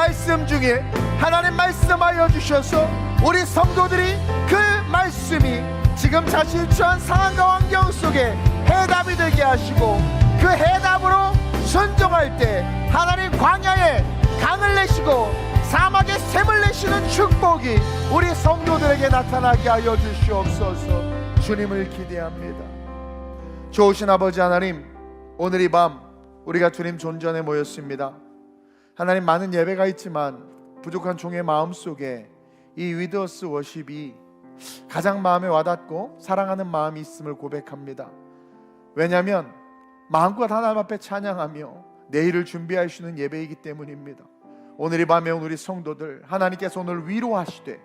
말씀 중에 하나님 말씀하여 주셔서 우리 성도들이 그 말씀이 지금 자신이 처한 상황과 환경 속에 해답이 되게 하시고, 그 해답으로 순종할 때 하나님 광야에 강을 내시고 사막에 샘을 내시는 축복이 우리 성도들에게 나타나게 하여 주시옵소서. 주님을 기대합니다. 좋으신 아버지 하나님, 오늘 이 밤 우리가 주님 존전에 모였습니다. 하나님, 많은 예배가 있지만 부족한 종의 마음속에 이 위더스 워십이 가장 마음에 와닿고 사랑하는 마음이 있음을 고백합니다. 왜냐하면 마음껏 하나님 앞에 찬양하며 내일을 준비하시는 예배이기 때문입니다. 오늘 이 밤에 온 우리 성도들, 하나님께서 오늘 위로하시되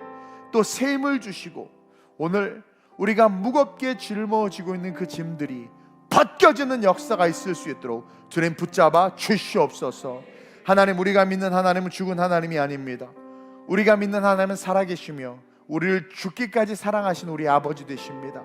또 새 힘을 주시고, 오늘 우리가 무겁게 짊어지고 있는 그 짐들이 벗겨지는 역사가 있을 수 있도록 주님 붙잡아 주시옵소서. 하나님, 우리가 믿는 하나님은 죽은 하나님이 아닙니다. 우리가 믿는 하나님은 살아계시며 우리를 죽기까지 사랑하신 우리 아버지 되십니다.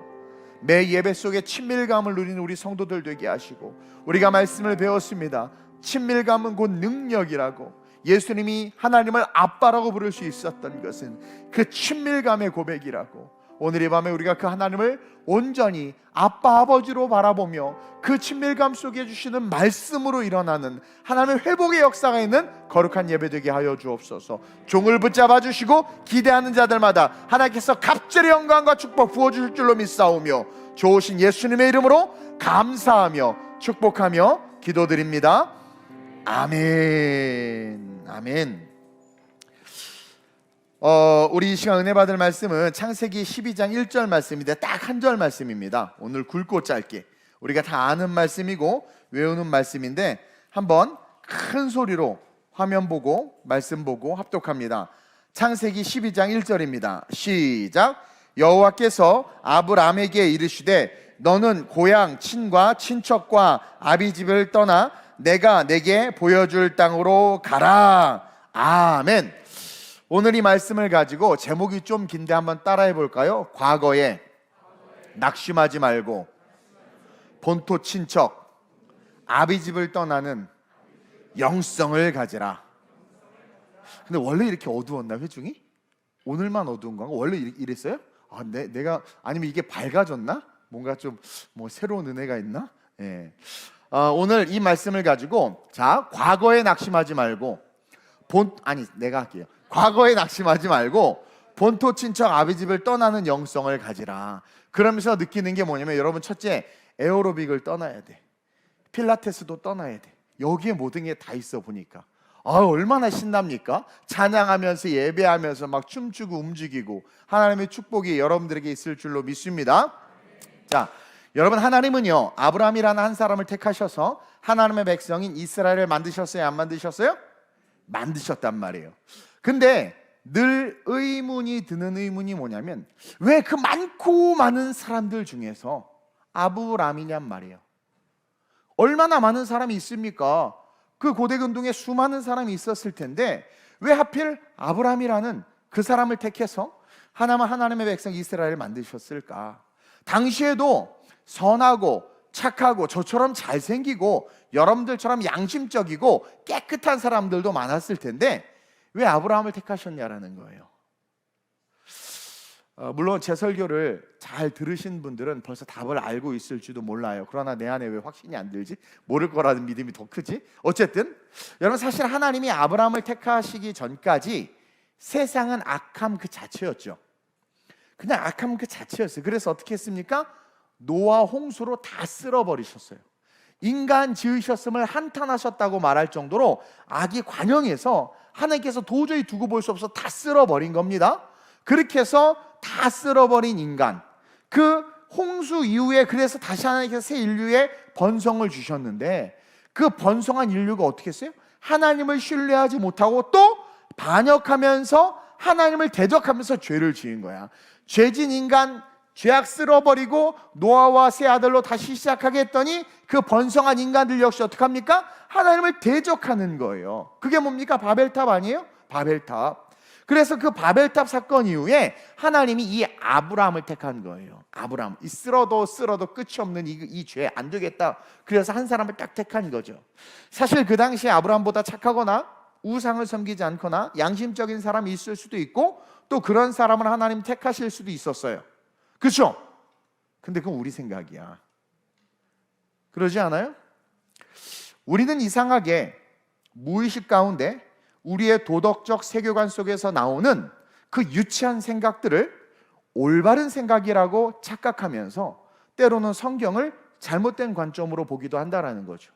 매 예배 속에 친밀감을 누리는 우리 성도들 되게 하시고, 우리가 말씀을 배웠습니다. 친밀감은 곧 능력이라고, 예수님이 하나님을 아빠라고 부를 수 있었던 것은 그 친밀감의 고백이라고, 오늘 이 밤에 우리가 그 하나님을 온전히 아빠 아버지로 바라보며 그 친밀감 속에 주시는 말씀으로 일어나는 하나님의 회복의 역사가 있는 거룩한 예배 되게 하여 주옵소서. 종을 붙잡아 주시고 기대하는 자들마다 하나님께서 갑절의 영광과 축복 부어주실 줄로 믿사오며, 좋으신 예수님의 이름으로 감사하며 축복하며 기도드립니다. 아멘. 아멘. 우리 이 시간 은혜 받을 말씀은 창세기 12장 1절 말씀인데 딱 한 절 말씀입니다. 오늘 굵고 짧게 우리가 다 아는 말씀이고 외우는 말씀인데, 한번 큰 소리로 화면 보고 말씀 보고 합독합니다. 창세기 12장 1절입니다. 시작. 여호와께서 아브람에게 이르시되 너는 고향 친과 친척과 아비집을 떠나 내가 내게 보여줄 땅으로 가라. 아멘. 오늘 이 말씀을 가지고 제목이 좀 긴데 한번 따라해 볼까요? 과거에 낙심하지 말고 본토 친척 아비집을 떠나는 영성을 가지라. 근데 원래 이렇게 어두웠나 회중이? 오늘만 어두운 건가? 원래 이랬어요? 내가 아니면 이게 밝아졌나? 뭔가 좀 새로운 은혜가 있나? 예. 오늘 이 말씀을 가지고, 자, 과거에 낙심하지 말고 내가 할게요. 과거에 낙심하지 말고 본토 친척 아비집을 떠나는 영성을 가지라. 그러면서 느끼는 게 뭐냐면, 여러분, 첫째, 에어로빅을 떠나야 돼. 필라테스도 떠나야 돼. 여기에 모든 게 다 있어 보니까 얼마나 신납니까? 찬양하면서 예배하면서 막 춤추고 움직이고 하나님의 축복이 여러분들에게 있을 줄로 믿습니다. 자, 여러분, 하나님은요 아브라함이라는 한 사람을 택하셔서 하나님의 백성인 이스라엘을 만드셨어요? 안 만드셨어요? 만드셨단 말이에요. 근데 늘 드는 의문이 뭐냐면, 왜 그 많고 많은 사람들 중에서 아브라함이냔 말이에요. 얼마나 많은 사람이 있습니까? 그 고대 근동에 수많은 사람이 있었을 텐데 왜 하필 아브라함이라는 그 사람을 택해서 하나님의 백성 이스라엘을 만드셨을까? 당시에도 선하고 착하고 저처럼 잘생기고 여러분들처럼 양심적이고 깨끗한 사람들도 많았을 텐데 왜 아브라함을 택하셨냐라는 거예요. 물론 제 설교를 잘 들으신 분들은 벌써 답을 알고 있을지도 몰라요. 그러나 내 안에 왜 확신이 안 들지? 모를 거라는 믿음이 더 크지? 어쨌든 여러분, 사실 하나님이 아브라함을 택하시기 전까지 세상은 악함 그 자체였죠. 그냥 악함 그 자체였어요. 그래서 어떻게 했습니까? 노아 홍수로 다 쓸어버리셨어요. 인간 지으셨음을 한탄하셨다고 말할 정도로 악이 관영해서 하나님께서 도저히 두고 볼 수 없어 다 쓸어버린 겁니다. 그렇게 해서 다 쓸어버린 인간, 그 홍수 이후에 그래서 다시 하나님께서 새 인류에 번성을 주셨는데, 그 번성한 인류가 어떻게 했어요? 하나님을 신뢰하지 못하고 또 반역하면서 하나님을 대적하면서 죄를 지은 거야. 죄진 인간 죄악 쓸어버리고 노아와 세 아들로 다시 시작하게 했더니 그 번성한 인간들 역시 어떻게 합니까? 하나님을 대적하는 거예요. 그게 뭡니까? 바벨탑 아니에요? 바벨탑. 그래서 그 바벨탑 사건 이후에 하나님이 이 아브라함을 택한 거예요. 아브라함, 이 쓸어도 끝이 없는 이 죄 안 되겠다. 그래서 한 사람을 딱 택한 거죠. 사실 그 당시에 아브라함보다 착하거나 우상을 섬기지 않거나 양심적인 사람이 있을 수도 있고, 또 그런 사람을 하나님 택하실 수도 있었어요. 그렇죠? 근데 그건 우리 생각이야. 그러지 않아요? 우리는 이상하게 무의식 가운데 우리의 도덕적 세계관 속에서 나오는 그 유치한 생각들을 올바른 생각이라고 착각하면서 때로는 성경을 잘못된 관점으로 보기도 한다라는 거죠.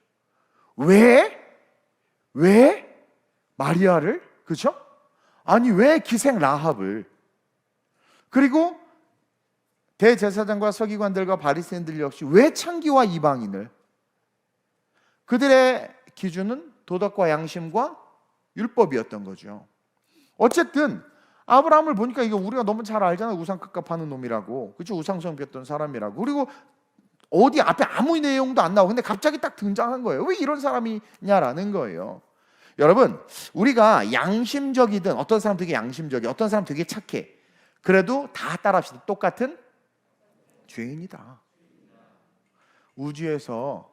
왜 마리아를? 그렇죠? 아니 왜 기생 라합을? 그리고 대제사장과 서기관들과 바리새인들 역시 왜 창기와 이방인을? 그들의 기준은 도덕과 양심과 율법이었던 거죠. 어쨌든 아브라함을 보니까 이거 우리가 너무 잘 알잖아요. 우상 깝깝하는 놈이라고. 그렇죠? 우상 섬겼던 사람이라고. 그리고 어디 앞에 아무 내용도 안 나오고 근데 갑자기 딱 등장한 거예요. 왜 이런 사람이냐라는 거예요. 여러분, 우리가 양심적이든 어떤 사람 되게 양심적이, 어떤 사람 되게 착해. 그래도 다 따라합시다. 똑같은 죄인이다. 우주에서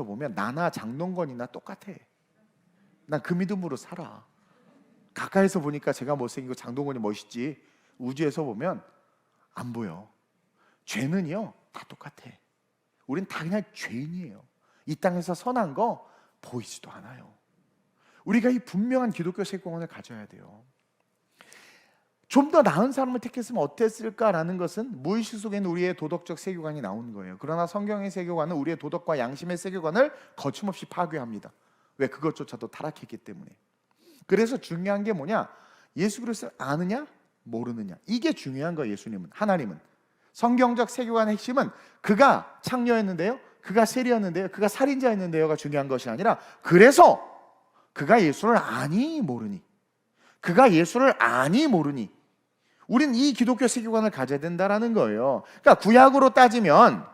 보면 나나 장동건이나 똑같아. 난 그 믿음으로 살아. 가까이서 보니까 제가 못생기고 장동건이 멋있지, 우주에서 보면 안 보여. 죄는요 다 똑같아. 우린 다 그냥 죄인이에요. 이 땅에서 선한 거 보이지도 않아요. 우리가 이 분명한 기독교 세계관을 가져야 돼요. 좀 더 나은 사람을 택했으면 어땠을까라는 것은 무의식 속에는 우리의 도덕적 세계관이 나오는 거예요. 그러나 성경의 세계관은 우리의 도덕과 양심의 세계관을 거침없이 파괴합니다. 왜? 그것조차도 타락했기 때문에. 그래서 중요한 게 뭐냐? 예수 그리스도를 아느냐 모르느냐, 이게 중요한 거예요. 예수님은, 하나님은. 성경적 세계관의 핵심은 그가 창녀였는데요, 그가 세리였는데요, 그가 살인자였는데요가 중요한 것이 아니라, 그래서 그가 예수를 아니 모르니, 그가 예수를 아니 모르니, 우린 이 기독교 세계관을 가져야 된다라는 거예요. 그러니까 구약으로 따지면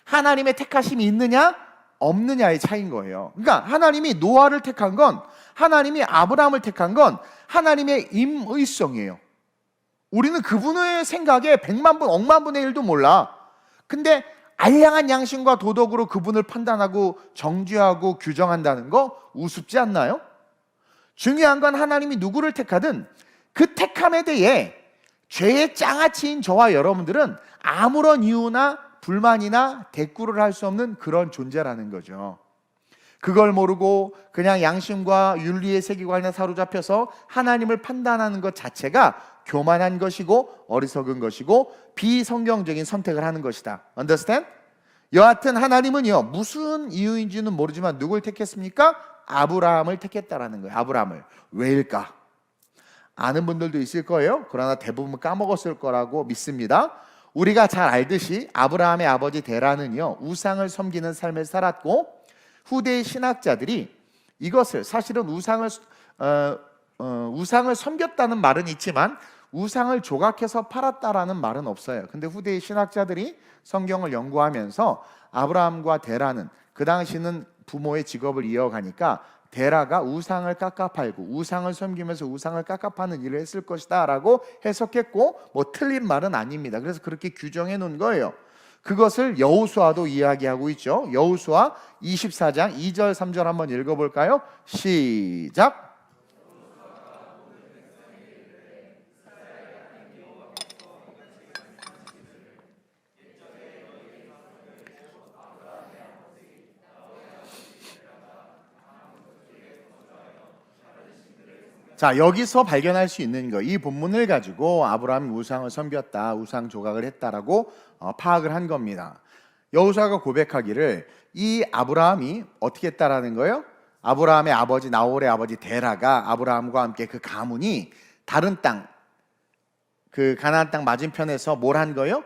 하나님의 택하심이 있느냐 없느냐의 차이인 거예요. 그러니까 하나님이 노아를 택한 건, 하나님이 아브라함을 택한 건 하나님의 임의성이에요. 우리는 그분의 생각에 100만 분, 억만 분의 1도 몰라. 근데 알량한 양심과 도덕으로 그분을 판단하고 정죄하고 규정한다는 거 우습지 않나요? 중요한 건 하나님이 누구를 택하든 그 택함에 대해 죄의 장아찌인 저와 여러분들은 아무런 이유나 불만이나 대꾸를 할 수 없는 그런 존재라는 거죠. 그걸 모르고 그냥 양심과 윤리의 세계관에 사로잡혀서 하나님을 판단하는 것 자체가 교만한 것이고 어리석은 것이고 비성경적인 선택을 하는 것이다. Understand? 여하튼 하나님은요, 무슨 이유인지는 모르지만 누굴 택했습니까? 아브라함을 택했다라는 거예요. 아브라함을. 왜일까? 아는 분들도 있을 거예요. 그러나 대부분 까먹었을 거라고 믿습니다. 우리가 잘 알듯이 아브라함의 아버지 데라는요, 우상을 섬기는 삶을 살았고, 후대의 신학자들이 이것을, 사실은 우상을 섬겼다는 말은 있지만 우상을 조각해서 팔았다라는 말은 없어요. 근데 후대의 신학자들이 성경을 연구하면서 아브라함과 데라는, 그 당시는 부모의 직업을 이어가니까 데라가 우상을 깎아팔고 우상을 섬기면서 우상을 깎아파는 일을 했을 것이다 라고 해석했고, 뭐 틀린 말은 아닙니다. 그래서 그렇게 규정해 놓은 거예요. 그것을 여호수아도 이야기하고 있죠. 여호수아 24장 2절 3절 한번 읽어볼까요? 시작. 자, 여기서 발견할 수 있는 거, 이 본문을 가지고 아브라함이 우상을 섬겼다, 우상 조각을 했다라고 파악을 한 겁니다. 여호수아가 고백하기를 이 아브라함이 어떻게 했다라는 거예요? 아브라함의 아버지 나홀의 아버지 데라가 아브라함과 함께 그 가문이 다른 땅, 그 가나안 땅 맞은편에서 뭘 한 거예요?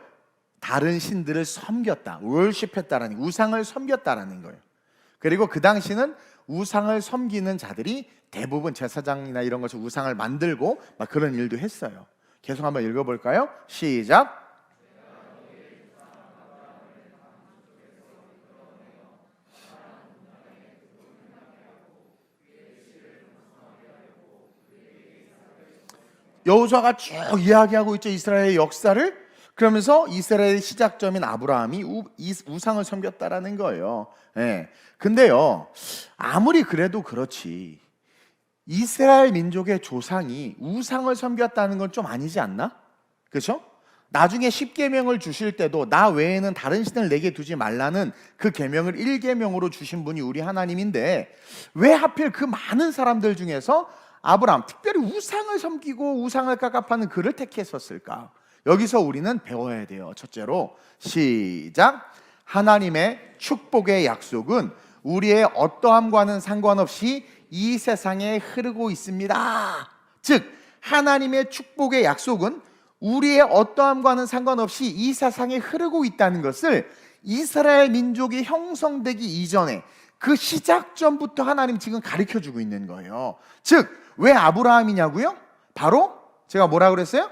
다른 신들을 섬겼다, 월십했다라는, 우상을 섬겼다라는 거예요. 그리고 그 당시는 우상을 섬기는 자들이 대부분 제사장이나 이런 것을 우상을 만들고 막 그런 일도 했어요. 계속 한번 읽어볼까요? 시작. 여호수아가 쭉 이야기하고 있죠, 이스라엘의 역사를. 그러면서 이스라엘의 시작점인 아브라함이 우상을 섬겼다라는 거예요. 예. 근데요, 아무리 그래도 그렇지, 이스라엘 민족의 조상이 우상을 섬겼다는 건 좀 아니지 않나? 그렇죠? 나중에 10계명을 주실 때도 나 외에는 다른 신을 내게 두지 말라는 그 계명을 1계명으로 주신 분이 우리 하나님인데 왜 하필 그 많은 사람들 중에서 아브라함, 특별히 우상을 섬기고 우상을 깝깝하는 그를 택했었을까? 여기서 우리는 배워야 돼요. 첫째로 시작. 하나님의 축복의 약속은 우리의 어떠함과는 상관없이 이 세상에 흐르고 있습니다. 즉 하나님의 축복의 약속은 우리의 어떠함과는 상관없이 이 세상에 흐르고 있다는 것을 이스라엘 민족이 형성되기 이전에 그 시작점부터 하나님 지금 가르쳐주고 있는 거예요. 즉 왜 아브라함이냐고요? 바로 제가 뭐라 그랬어요?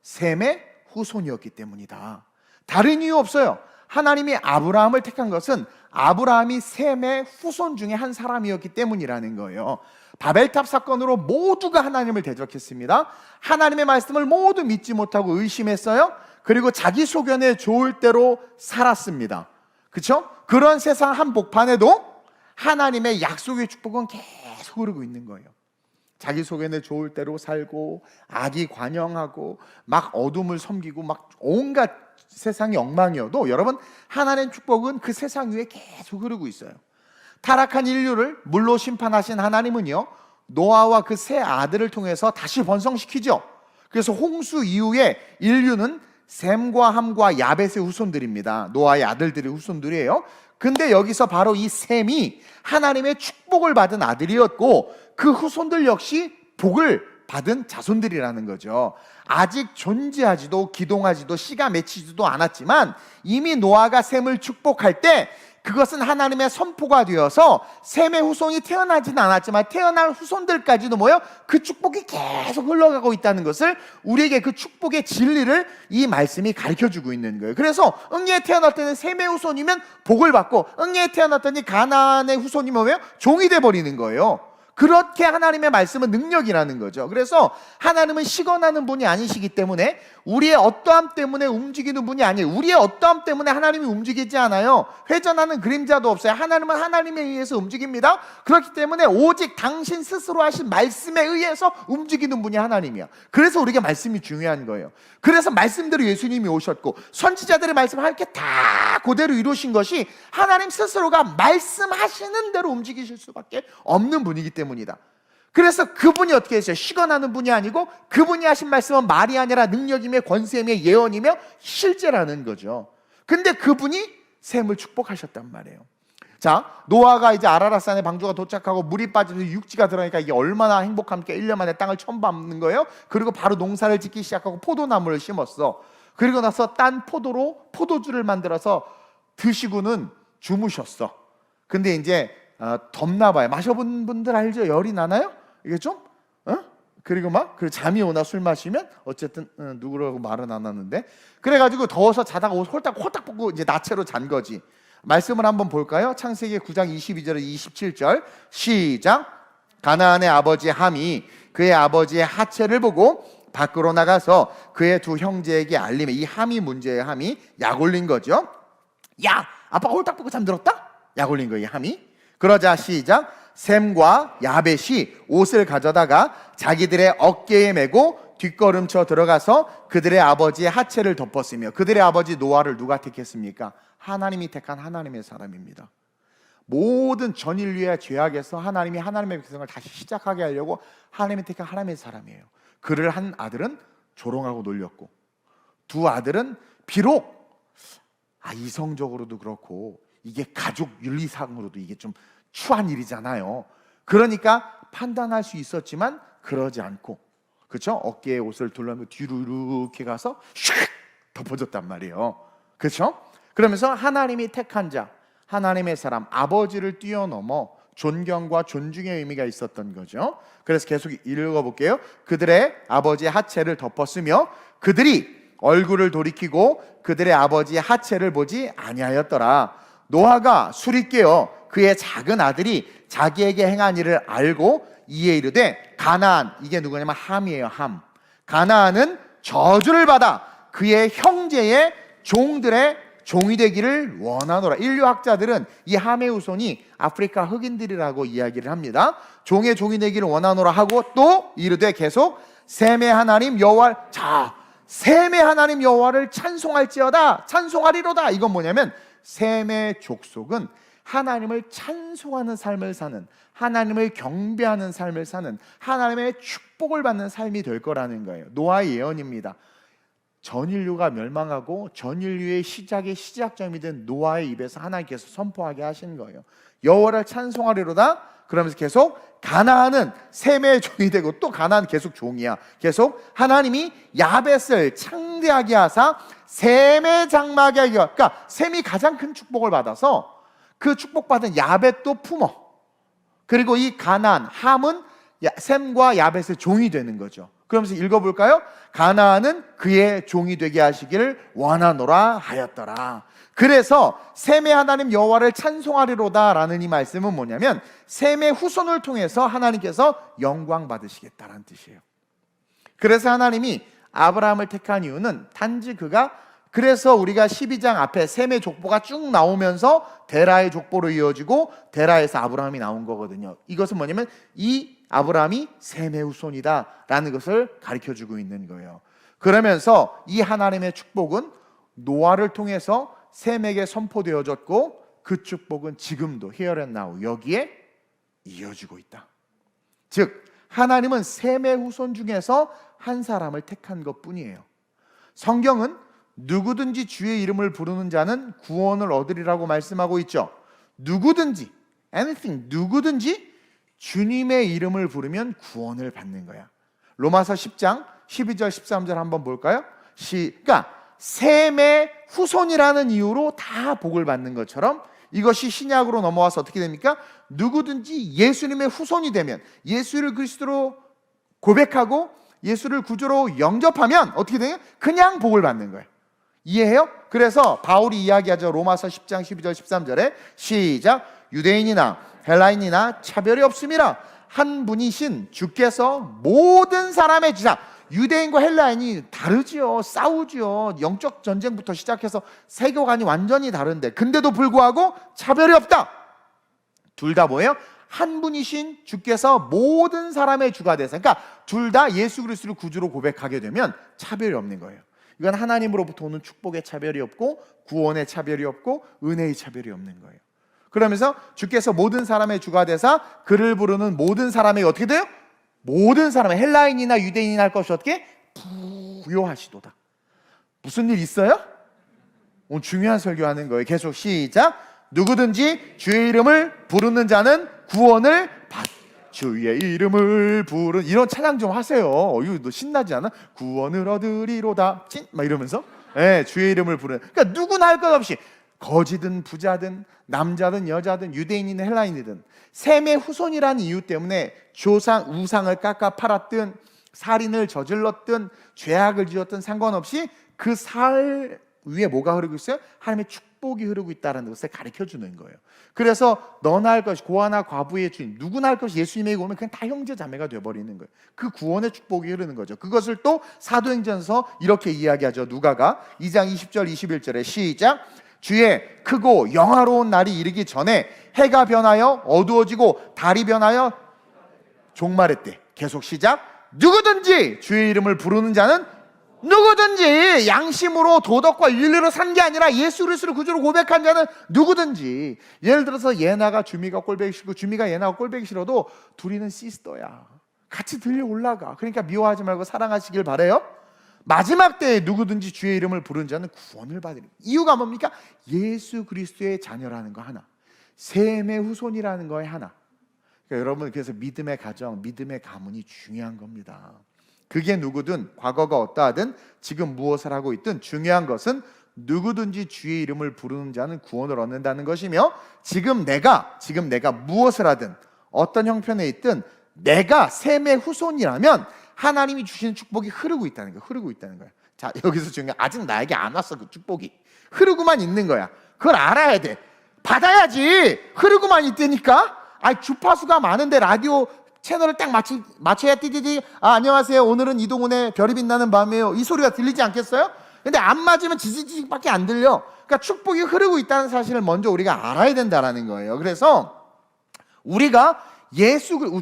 셈의 후손이었기 때문이다. 다른 이유 없어요. 하나님이 아브라함을 택한 것은 아브라함이 셈의 후손 중에 한 사람이었기 때문이라는 거예요. 바벨탑 사건으로 모두가 하나님을 대적했습니다. 하나님의 말씀을 모두 믿지 못하고 의심했어요. 그리고 자기 소견에 좋을 대로 살았습니다. 그렇죠? 그런 세상 한복판에도 하나님의 약속의 축복은 계속 흐르고 있는 거예요. 자기 소견에 좋을 대로 살고 악이 관영하고 막 어둠을 섬기고 막 온갖 세상이 엉망이어도 여러분 하나님의 축복은 그 세상 위에 계속 흐르고 있어요. 타락한 인류를 물로 심판하신 하나님은요 노아와 그 세 아들을 통해서 다시 번성시키죠. 그래서 홍수 이후에 인류는 셈과 함과 야벳의 후손들입니다. 노아의 아들들의 후손들이에요. 근데 여기서 바로 이 셈이 하나님의 축복을 받은 아들이었고 그 후손들 역시 복을 받은 자손들이라는 거죠. 아직 존재하지도 기동하지도 씨가 맺히지도 않았지만 이미 노아가 셈을 축복할 때 그것은 하나님의 선포가 되어서 셈의 후손이 태어나지는 않았지만 태어날 후손들까지도 뭐요? 그 축복이 계속 흘러가고 있다는 것을 우리에게 그 축복의 진리를 이 말씀이 가르쳐주고 있는 거예요. 그래서 응리에 태어났더니 셈의 후손이면 복을 받고 응리에 태어났더니 가나안의 후손이면 뭐예요? 종이 돼버리는 거예요. 그렇게 하나님의 말씀은 능력이라는 거죠. 그래서 하나님은 시건하는 분이 아니시기 때문에 우리의 어떠함 때문에 움직이는 분이 아니에요. 우리의 어떠함 때문에 하나님이 움직이지 않아요. 회전하는 그림자도 없어요. 하나님은 하나님에 의해서 움직입니다. 그렇기 때문에 오직 당신 스스로 하신 말씀에 의해서 움직이는 분이 하나님이야. 그래서 우리에게 말씀이 중요한 거예요. 그래서 말씀대로 예수님이 오셨고 선지자들의 말씀을 함께 다 그대로 이루신 것이 하나님 스스로가 말씀하시는 대로 움직이실 수밖에 없는 분이기 때문이다. 그래서 그분이 어떻게 했어요? 시건하는 분이 아니고 그분이 하신 말씀은 말이 아니라 능력이며 권세이며 예언이며 실제라는 거죠. 근데 그분이 셈을 축복하셨단 말이에요. 자, 노아가 이제 아라랏산에 방주가 도착하고 물이 빠지면서 육지가 들어가니까 이게 얼마나 행복합니까? 1년 만에 땅을 처음 밟는 거예요. 그리고 바로 농사를 짓기 시작하고 포도나무를 심었어. 그리고 나서 딴 포도로 포도주를 만들어서 드시고는 주무셨어. 근데 이제 덥나 봐요. 마셔본 분들 알죠? 열이 나나요? 이게 좀? 그리고 그리고 잠이 오나 술 마시면 어쨌든 누구라고 말은 안 하는데 그래가지고 더워서 자다가 옷 홀딱 벗고 이제 나체로 잔 거지. 말씀을 한번 볼까요? 창세기 9장 22절 27절 시작. 가나안의 아버지 함이 그의 아버지의 하체를 보고 밖으로 나가서 그의 두 형제에게 알림해. 이 함이 문제예요. 함이 약 올린 거죠. 야, 아빠가 홀딱 벗고 잠들었다? 약 올린 거예요. 함이. 그러자 시작. 셈과 야벳이 옷을 가져다가 자기들의 어깨에 메고 뒷걸음쳐 들어가서 그들의 아버지의 하체를 덮었으며 그들의 아버지 노아를 누가 택했습니까? 하나님이 택한 하나님의 사람입니다. 모든 전 인류의 죄악에서 하나님이 하나님의 백성을 다시 시작하게 하려고 하나님이 택한 하나님의 사람이에요. 그를 한 아들은 조롱하고 놀렸고 두 아들은 비록 이성적으로도 그렇고 이게 가족 윤리상으로도 이게 좀 추한 일이잖아요. 그러니까 판단할 수 있었지만 그러지 않고 그렇죠? 어깨에 옷을 둘러매고 뒤로 이렇게 가서 슉 덮어줬단 말이에요. 그렇죠? 그러면서 하나님이 택한 자, 하나님의 사람, 아버지를 뛰어넘어 존경과 존중의 의미가 있었던 거죠. 그래서 계속 읽어볼게요. 그들의 아버지의 하체를 덮었으며 그들이 얼굴을 돌이키고 그들의 아버지의 하체를 보지 아니하였더라. 노아가 술이 깨어 그의 작은 아들이 자기에게 행한 일을 알고 이에 이르되 가나안, 이게 누구냐면 함이에요. 함. 가나안은 저주를 받아 그의 형제의 종들의 종이 되기를 원하노라. 인류학자들은 이 함의 후손이 아프리카 흑인들이라고 이야기를 합니다. 종의 종이 되기를 원하노라 하고 또 이르되 계속 셈의 하나님 여호와를, 자, 셈의 하나님 여호와를 찬송할지어다, 찬송하리로다. 이건 뭐냐면 셈의 족속은 하나님을 찬송하는 삶을 사는, 하나님을 경배하는 삶을 사는, 하나님의 축복을 받는 삶이 될 거라는 거예요. 노아의 예언입니다. 전 인류가 멸망하고 전 인류의 시작의 시작점이 된 노아의 입에서 하나님께서 선포하게 하신 거예요. 여호와를 찬송하리로다. 그러면서 계속 가나안은 셈의 종이 되고, 또 가나안은 계속 종이야. 계속 하나님이 야벳을 창대하게 하사 셈의 장막에 하게, 그러니까 셈이 가장 큰 축복을 받아서 그 축복받은 야벳도 품어. 그리고 이 가나안, 함은 셈과 야벳의 종이 되는 거죠. 그러면서 읽어볼까요? 가나안은 그의 종이 되게 하시기를 원하노라 하였더라. 그래서 셈의 하나님 여호와를 찬송하리로다 라는 이 말씀은 뭐냐면 셈의 후손을 통해서 하나님께서 영광 받으시겠다라는 뜻이에요. 그래서 하나님이 아브라함을 택한 이유는 단지 그가, 그래서 우리가 12장 앞에 셈의 족보가 쭉 나오면서 데라의 족보로 이어지고 데라에서 아브라함이 나온 거거든요. 이것은 뭐냐면 이 아브라함이 셈의 후손이다 라는 것을 가르쳐주고 있는 거예요. 그러면서 이 하나님의 축복은 노아를 통해서 셈에게 선포되어졌고, 그 축복은 지금도 here and now 여기에 이어지고 있다. 즉 하나님은 셈의 후손 중에서 한 사람을 택한 것뿐이에요. 성경은 누구든지 주의 이름을 부르는 자는 구원을 얻으리라고 말씀하고 있죠. 누구든지, anything, 누구든지 주님의 이름을 부르면 구원을 받는 거야. 로마서 10장 12절 13절 한번 볼까요? 그러니까 셈의 후손이라는 이유로 다 복을 받는 것처럼 이것이 신약으로 넘어와서 어떻게 됩니까? 누구든지 예수님의 후손이 되면, 예수를 그리스도로 고백하고 예수를 구주로 영접하면 어떻게 돼요? 그냥 복을 받는 거예요. 이해해요? 그래서 바울이 이야기하죠. 로마서 10장 12절 13절에 시작. 유대인이나 헬라인이나 차별이 없음이라 한 분이신 주께서 모든 사람의 지사. 유대인과 헬라인이 다르지요. 싸우지요. 영적 전쟁부터 시작해서 세계관이 완전히 다른데, 근데도 불구하고 차별이 없다. 둘 다 뭐예요? 한 분이신 주께서 모든 사람의 주가 되서, 그러니까 둘 다 예수 그리스도를 구주로 고백하게 되면 차별이 없는 거예요. 이건 하나님으로부터 오는 축복의 차별이 없고 구원의 차별이 없고 은혜의 차별이 없는 거예요. 그러면서 주께서 모든 사람의 주가 되사 그를 부르는 모든 사람에게 어떻게 돼요? 모든 사람의, 헬라인이나 유대인이나 할 것이 어떻게? 부요하시도다. 무슨 일 있어요? 오늘 중요한 설교하는 거예요. 계속 시작. 누구든지 주의 이름을 부르는 자는 구원을 받. 주의 이름을 부르는, 이런 찬양 좀 하세요. 이거 너 신나지 않아? 구원을 얻으리로다 찐 막 이러면서, 네, 주의 이름을 부르는. 그러니까 누구나 할 것 없이, 거지든 부자든 남자든 여자든 유대인이든 헬라인이든 셈의 후손이라는 이유 때문에 조상 우상을 깎아 팔았든 살인을 저질렀든 죄악을 지었든 상관없이 그 살 위에 뭐가 흐르고 있어요? 하나님의 축복이 흐르고 있다는 것을 가르쳐주는 거예요. 그래서 너나 할 것이, 고아나 과부의 주인, 누구나 할 것이 예수님에게 오면 그냥 다 형제 자매가 되어버리는 거예요. 그 구원의 축복이 흐르는 거죠. 그것을 또 사도행전서 이렇게 이야기하죠. 누가가 2장 20절 21절에 시작. 주의 크고 영화로운 날이 이르기 전에 해가 변하여 어두워지고 달이 변하여 종말의 때. 계속 시작. 누구든지 주의 이름을 부르는 자는, 누구든지 양심으로 도덕과 윤리로 산 게 아니라 예수 그리스도를 구주로 고백한 자는 누구든지. 예를 들어서 예나가 주미가 꼴보기 싫고 주미가 예나가 꼴보기 싫어도 둘이는 시스터야. 같이 들려 올라가. 그러니까 미워하지 말고 사랑하시길 바래요. 마지막 때에 누구든지 주의 이름을 부르는 자는 구원을 받으리라. 이유가 뭡니까? 예수 그리스도의 자녀라는 거 하나, 셈의 후손이라는 거에 하나. 그러니까 여러분, 그래서 믿음의 가정, 믿음의 가문이 중요한 겁니다. 그게 누구든 과거가 어떠하든 지금 무엇을 하고 있든 중요한 것은 누구든지 주의 이름을 부르는 자는 구원을 얻는다는 것이며, 지금 내가 무엇을 하든 어떤 형편에 있든 내가 셈의 후손이라면 하나님이 주시는 축복이 흐르고 있다는 거예요. 흐르고 있다는 거예요. 자, 여기서 중요한, 아직 나에게 안 왔어. 그 축복이 흐르고만 있는 거야. 그걸 알아야 돼. 받아야지. 흐르고만 있다니까. 주파수가 많은데 라디오 채널을 딱 맞춰야 띠디디, 안녕하세요, 오늘은 이동훈의 별이 빛나는 밤이에요, 이 소리가 들리지 않겠어요? 근데 안 맞으면 지지직밖에 안 들려. 그러니까 축복이 흐르고 있다는 사실을 먼저 우리가 알아야 된다라는 거예요. 그래서 우리가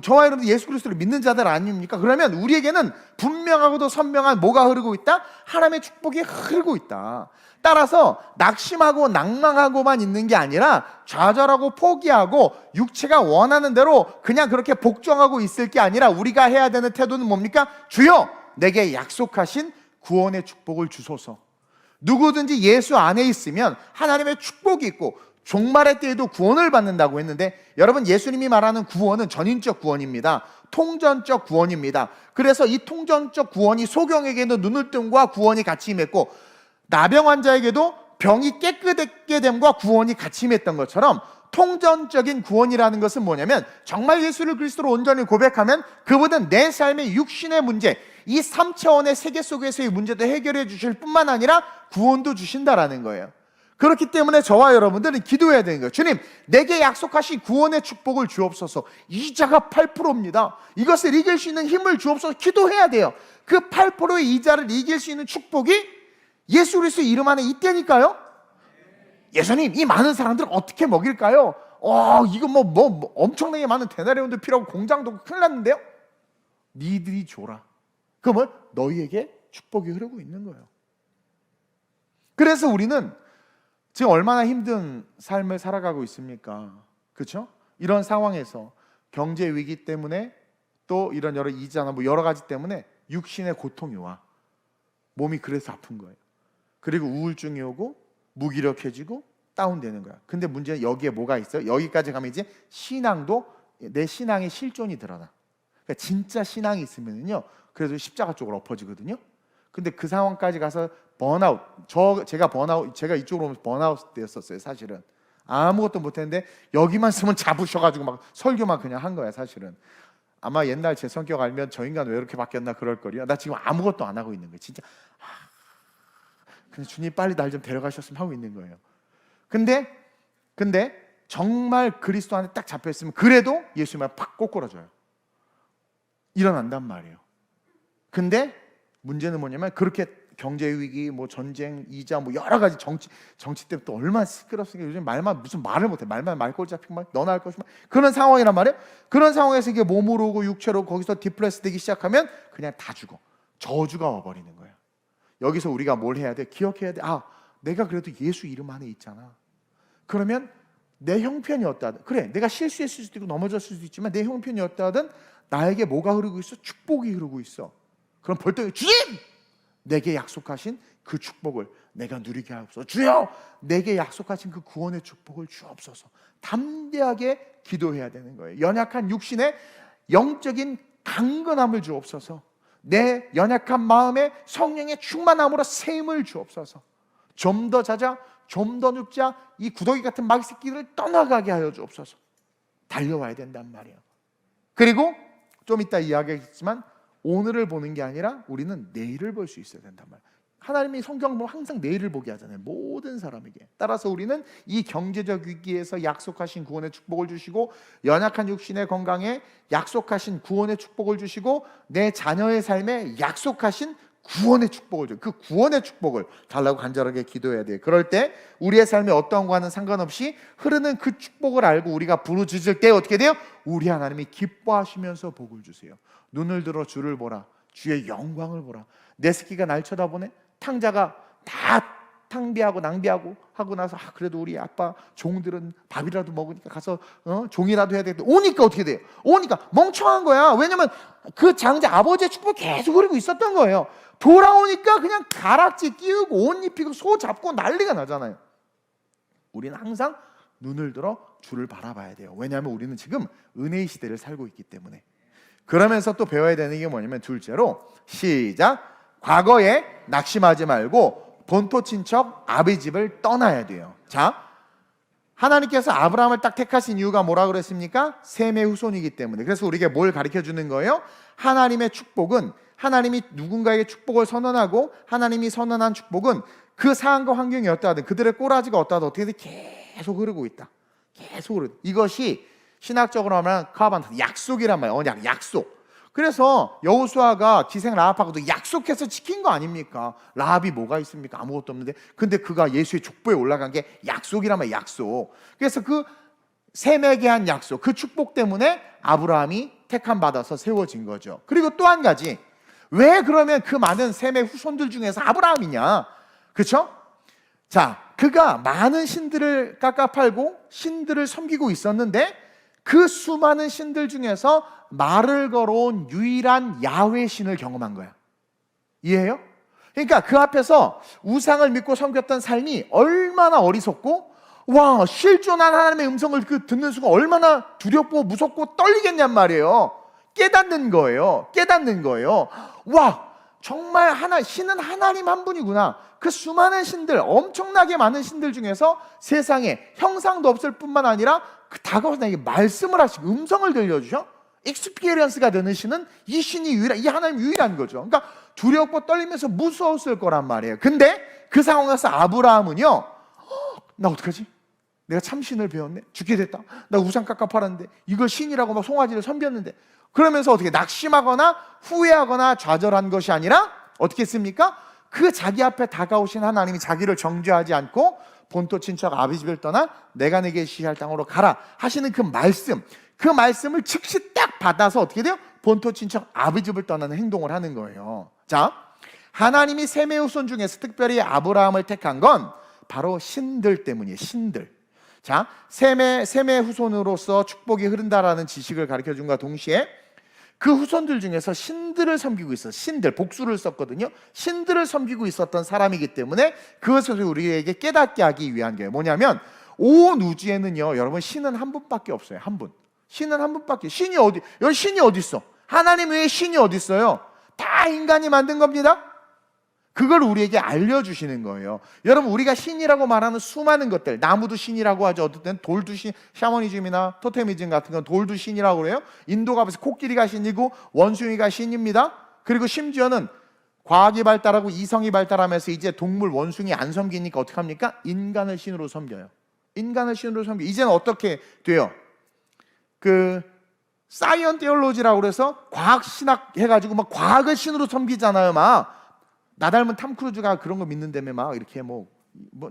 저와 여러분들 예수 그리스도를 믿는 자들 아닙니까? 그러면 우리에게는 분명하고도 선명한 뭐가 흐르고 있다? 하나님의 축복이 흐르고 있다. 따라서 낙심하고 낭망하고만 있는 게 아니라 좌절하고 포기하고 육체가 원하는 대로 그냥 그렇게 복종하고 있을 게 아니라 우리가 해야 되는 태도는 뭡니까? 주여 내게 약속하신 구원의 축복을 주소서. 누구든지 예수 안에 있으면 하나님의 축복이 있고 종말의 때에도 구원을 받는다고 했는데, 여러분 예수님이 말하는 구원은 전인적 구원입니다. 통전적 구원입니다. 그래서 이 통전적 구원이 소경에게도 눈을 뜸과 구원이 같이 임했고, 나병 환자에게도 병이 깨끗하게 됨과 구원이 같이 임했던 것처럼, 통전적인 구원이라는 것은 뭐냐면 정말 예수를 그리스도로 온전히 고백하면 그분은 내 삶의 육신의 문제, 이 3차원의 세계 속에서의 문제도 해결해 주실 뿐만 아니라 구원도 주신다라는 거예요. 그렇기 때문에 저와 여러분들은 기도해야 되는 거예요. 주님, 내게 약속하신 구원의 축복을 주옵소서. 이자가 8%입니다. 이것을 이길 수 있는 힘을 주옵소서. 기도해야 돼요. 그 8%의 이자를 이길 수 있는 축복이 예수 그리스도 이름 안에 있다니까요. 예수님, 이 많은 사람들을 어떻게 먹일까요? 이거 뭐 엄청나게 많은 데나리온도 필요하고 공장도 큰일 났는데요. 니들이 줘라. 그러면 너희에게 축복이 흐르고 있는 거예요. 그래서 우리는 지금 얼마나 힘든 삶을 살아가고 있습니까? 그렇죠? 이런 상황에서 경제 위기 때문에 또 이런 여러 이자나 뭐 여러 가지 때문에 육신의 고통이 와. 몸이 그래서 아픈 거예요. 그리고 우울증이 오고 무기력해지고 다운되는 거야. 근데 문제는 여기에 뭐가 있어요? 여기까지 가면 이제 신앙도, 내 신앙의 실존이 드러나. 그러니까 진짜 신앙이 있으면요, 그래도 십자가 쪽으로 엎어지거든요. 근데 그 상황까지 가서 번아웃, 제가 이쪽으로 오면서 번아웃 되었었어요. 사실은 아무것도 못했는데 여기만 쓰면 잡으셔가지고 막 설교만 그냥 한 거야. 사실은 아마 옛날 제 성격 알면 저 인간 왜 이렇게 바뀌었나 그럴 거리요. 나 지금 아무것도 안 하고 있는 거예요. 진짜 근데 주님 빨리 날 좀 데려가셨으면 하고 있는 거예요. 근데 정말 그리스도 안에 딱 잡혀있으면 그래도 예수님을 팍 꼬꾸라져요. 일어난단 말이에요. 근데 문제는 뭐냐면 그렇게 경제 위기, 뭐 전쟁, 이자, 뭐 여러 가지 정치 때문에 또 얼마나 시끄럽으니까 요즘 무슨 말을 못해. 말만 말꼬리 잡히고 막 너나 할 것이면 그런 상황이란 말이에요. 그런 상황에서 이게 몸으로 오고 육체로 거기서 디프레스 되기 시작하면 그냥 다 죽어. 저주가 와버리는 거예요. 여기서 우리가 뭘 해야 돼? 기억해야 돼. 내가 그래도 예수 이름 안에 있잖아. 그러면 내 형편이 어떠하든, 그래 내가 실수했을 수도 있고 넘어졌을 수도 있지만 내 형편이 어떠하든 나에게 뭐가 흐르고 있어? 축복이 흐르고 있어. 그럼 벌떡 주님! 내게 약속하신 그 축복을 내가 누리게 하옵소서. 주여! 내게 약속하신 그 구원의 축복을 주옵소서. 담대하게 기도해야 되는 거예요. 연약한 육신의 영적인 강건함을 주옵소서. 내 연약한 마음에 성령의 충만함으로 세임을 주옵소서. 좀 더 자자, 좀 더 눕자, 이 구더기 같은 마귀 새끼들을 떠나가게 하여 주옵소서. 달려와야 된단 말이에요. 그리고 좀 이따 이야기하겠지만 오늘을 보는 게 아니라 우리는 내일을 볼 수 있어야 된단 말이에요. 하나님이 성경을 보면 항상 내일을 보게 하잖아요. 모든 사람에게. 따라서 우리는 이 경제적 위기에서 약속하신 구원의 축복을 주시고, 연약한 육신의 건강에 약속하신 구원의 축복을 주시고, 내 자녀의 삶에 약속하신 구원의 축복을 줘. 그 구원의 축복을 달라고 간절하게 기도해야 돼요. 그럴 때 우리의 삶에 어떤 거와는 상관없이 흐르는 그 축복을 알고 우리가 부르짖을 때 어떻게 돼요? 우리 하나님이 기뻐하시면서 복을 주세요. 눈을 들어 주를 보라. 주의 영광을 보라. 내 새끼가 날 쳐다보네. 탕자가 다 탕비하고 낭비하고 하고 나서 그래도 우리 아빠 종들은 밥이라도 먹으니까 가서 종이라도 해야 되겠다. 오니까 어떻게 돼요? 오니까 멍청한 거야. 왜냐면 그 장자 아버지의 축복을 계속 흐르고 있었던 거예요. 돌아오니까 그냥 가락지 끼우고 옷 입히고 소 잡고 난리가 나잖아요. 우리는 항상 눈을 들어 주를 바라봐야 돼요. 왜냐하면 우리는 지금 은혜의 시대를 살고 있기 때문에. 그러면서 또 배워야 되는 게 뭐냐면 둘째로 시작. 과거에 낙심하지 말고 본토 친척 아비 집을 떠나야 돼요. 자, 하나님께서 아브라함을 딱 택하신 이유가 뭐라 그랬습니까? 셈의 후손이기 때문에. 그래서 우리에게 뭘 가르쳐 주는 거예요? 하나님의 축복은, 하나님이 누군가에게 축복을 선언하고 하나님이 선언한 축복은 그 상황과 환경이 어떠하든 그들의 꼬라지가 어떠하든 어떻게든 계속 흐르고 있다. 계속 흐르고. 이것이 신학적으로 하면 카바나 약속이란 말이에요. 언약, 약속. 그래서 여호수아가 기생 라합하고도 약속해서 지킨 거 아닙니까? 라합이 뭐가 있습니까? 아무것도 없는데. 근데 그가 예수의 족보에 올라간 게 약속이라면 약속. 그래서 그 셈에게 한 약속, 그 축복 때문에 아브라함이 택함 받아서 세워진 거죠. 그리고 또 한 가지, 왜 그러면 그 많은 셈의 후손들 중에서 아브라함이냐? 그렇죠? 자, 그가 많은 신들을 깎아팔고 신들을 섬기고 있었는데 그 수많은 신들 중에서 말을 걸어온 유일한 야훼 신을 경험한 거야. 이해해요? 그러니까 그 앞에서 우상을 믿고 섬겼던 삶이 얼마나 어리석고, 와, 실존한 하나님의 음성을 듣는 순간 얼마나 두렵고 무섭고 떨리겠냔 말이에요. 깨닫는 거예요. 와, 정말 신은 하나님 한 분이구나. 그 수많은 신들, 엄청나게 많은 신들 중에서 세상에 형상도 없을 뿐만 아니라 다가와서 나에게 말씀을 하시고 음성을 들려주셔. 익스피리언스가 되는 신은 이 신이 유일한, 이 하나님 유일한 거죠. 그러니까 두렵고 떨리면서 무서웠을 거란 말이에요. 근데 그 상황에서 아브라함은요, 나 어떡하지? 내가 참 신을 배웠네. 죽게 됐다. 나 우상 깎아 팔았는데 이걸 신이라고 막 송아지를 섬겼는데. 그러면서 어떻게 낙심하거나 후회하거나 좌절한 것이 아니라 어떻게 했습니까? 그 자기 앞에 다가오신 하나님이 자기를 정죄하지 않고 본토 친척 아비 집을 떠나 내가 내게 지시할 땅으로 가라 하시는 그 말씀을 즉시 딱 받아서 어떻게 돼요? 본토 친척 아비 집을 떠나는 행동을 하는 거예요. 자, 하나님이 셈의 후손 중에서 특별히 아브라함을 택한 건 바로 신들 때문이에요. 신들. 자, 셈의 후손으로서 축복이 흐른다라는 지식을 가르쳐 준과 동시에 그 후손들 중에서 신들을 섬기고 있어. 신들, 복수를 썼거든요. 신들을 섬기고 있었던 사람이기 때문에 그것을 우리에게 깨닫게 하기 위한 거예요. 뭐냐면 온 우주에는요, 여러분, 신은 한 분밖에 없어요. 한 분. 신은 한 분밖에. 여기 신이 어디 있어? 하나님 외에 신이 어디 있어요? 다 인간이 만든 겁니다. 그걸 우리에게 알려주시는 거예요. 여러분, 우리가 신이라고 말하는 수많은 것들, 나무도 신이라고 하죠. 어떨 땐 돌도 신, 샤머니즘이나 토테미즘 같은 건 돌도 신이라고 그래요. 인도 가면서 코끼리가 신이고 원숭이가 신입니다. 그리고 심지어는 과학이 발달하고 이성이 발달하면서 이제 동물 원숭이 안 섬기니까 어떡합니까? 인간을 신으로 섬겨요. 인간을 신으로 섬겨. 이제는 어떻게 돼요? 그 사이언 테올로지라고 그래서 과학 신학 해가지고 막 과학을 신으로 섬기잖아요. 막 나 닮은 탐 크루즈가 그런 거 믿는다며 막 이렇게 뭐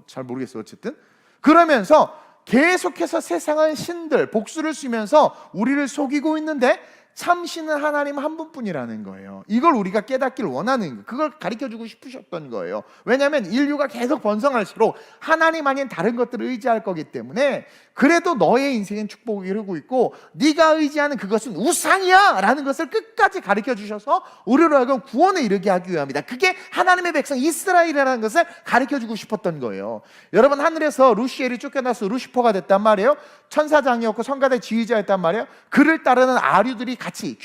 잘 모르겠어요. 어쨌든 그러면서 계속해서 세상은 신들 복수를 쓰면서 우리를 속이고 있는데 참신은 하나님 한 분뿐이라는 거예요. 이걸 우리가 깨닫기를 원하는 거예요. 그걸 가르쳐주고 싶으셨던 거예요. 왜냐하면 인류가 계속 번성할수록 하나님 아닌 다른 것들을 의지할 거기 때문에 그래도 너의 인생은 축복이 흐르고 있고 네가 의지하는 그것은 우상이야 라는 것을 끝까지 가르쳐주셔서 우리로 하여금 구원에 이르게 하기 위함이다. 그게 하나님의 백성 이스라엘이라는 것을 가르쳐주고 싶었던 거예요. 여러분, 하늘에서 루시엘이 쫓겨나서 루시퍼가 됐단 말이에요. 천사장이었고 성가대 지휘자였단 말이에요. 그를 따르는 아류들이 같이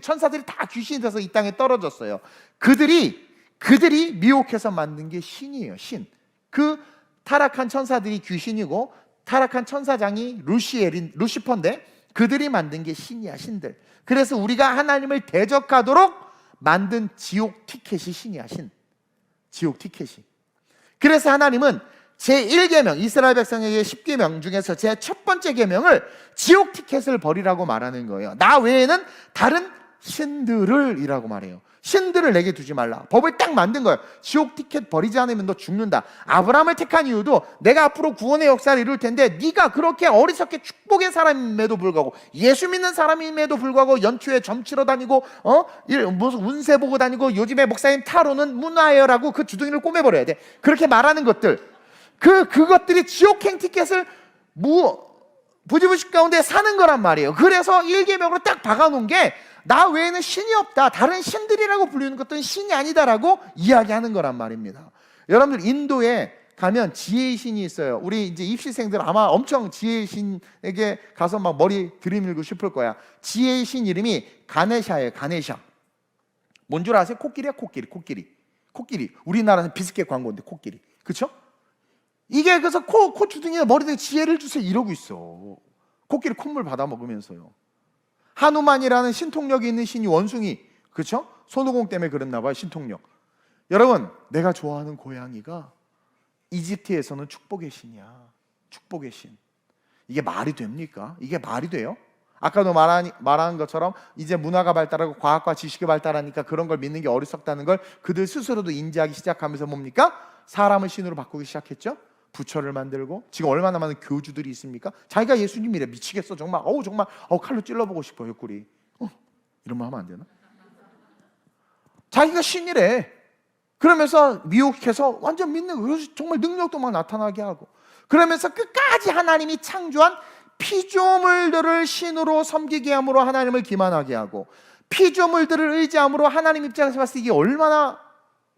천사들이 다 귀신이 돼서 이 땅에 떨어졌어요. 그들이 미혹해서 만든 게 신이에요. 신. 그 타락한 천사들이 귀신이고 타락한 천사장이 루시퍼인데 그들이 만든 게 신이야. 신들. 그래서 우리가 하나님을 대적하도록 만든 지옥 티켓이 신이야. 신. 지옥 티켓이. 그래서 하나님은 제1계명, 이스라엘 백성에게 10계명 중에서 제 첫 번째 계명을 지옥 티켓을 버리라고 말하는 거예요. 나 외에는 다른 신들을 이라고 말해요. 신들을 내게 두지 말라. 법을 딱 만든 거예요. 지옥 티켓 버리지 않으면 너 죽는다. 아브라함을 택한 이유도 내가 앞으로 구원의 역사를 이룰 텐데 네가 그렇게 어리석게 축복의 사람임에도 불구하고 예수 믿는 사람임에도 불구하고 연초에 점치러 다니고 무슨 운세 보고 다니고 요즘에 목사님 타로는 문화예요라고 그 주둥이를 꼬매버려야 돼. 그렇게 말하는 것들, 그것들이 지옥행 티켓을 부지부식 가운데 사는 거란 말이에요. 그래서 1계명으로 딱 박아놓은 게 나 외에는 신이 없다, 다른 신들이라고 불리는 것들은 신이 아니다라고 이야기하는 거란 말입니다. 여러분들, 인도에 가면 지혜의 신이 있어요. 우리 이제 입시생들 아마 엄청 지혜의 신에게 가서 막 머리 들이밀고 싶을 거야. 지혜의 신 이름이 가네샤예요. 가네샤. 뭔 줄 아세요? 코끼리야. 코끼리. 우리나라는 비스켓 광고인데 코끼리. 그렇죠? 이게 그래서 코 주둥이에 머리에 지혜를 주세요 이러고 있어. 코끼리 콧물 받아 먹으면서요. 하누만이라는 신통력이 있는 신이 원숭이, 그렇죠? 손오공 때문에 그랬나 봐요. 신통력. 여러분, 내가 좋아하는 고양이가 이집트에서는 축복의 신이야. 축복의 신. 이게 말이 됩니까? 이게 말이 돼요? 아까도 말한 것처럼 이제 문화가 발달하고 과학과 지식이 발달하니까 그런 걸 믿는 게 어리석다는 걸 그들 스스로도 인지하기 시작하면서 뭡니까? 사람을 신으로 바꾸기 시작했죠. 부처를 만들고, 지금 얼마나 많은 교주들이 있습니까? 자기가 예수님이래. 미치겠어 정말. 정말 칼로 찔러보고 싶어 옆구리. 이런 말 하면 안 되나? 자기가 신이래. 그러면서 미혹해서 완전 믿는 거예요. 정말 능력도 막 나타나게 하고, 그러면서 끝까지 하나님이 창조한 피조물들을 신으로 섬기게 함으로 하나님을 기만하게 하고, 피조물들을 의지함으로 하나님 입장에서 봤을 때 이게 얼마나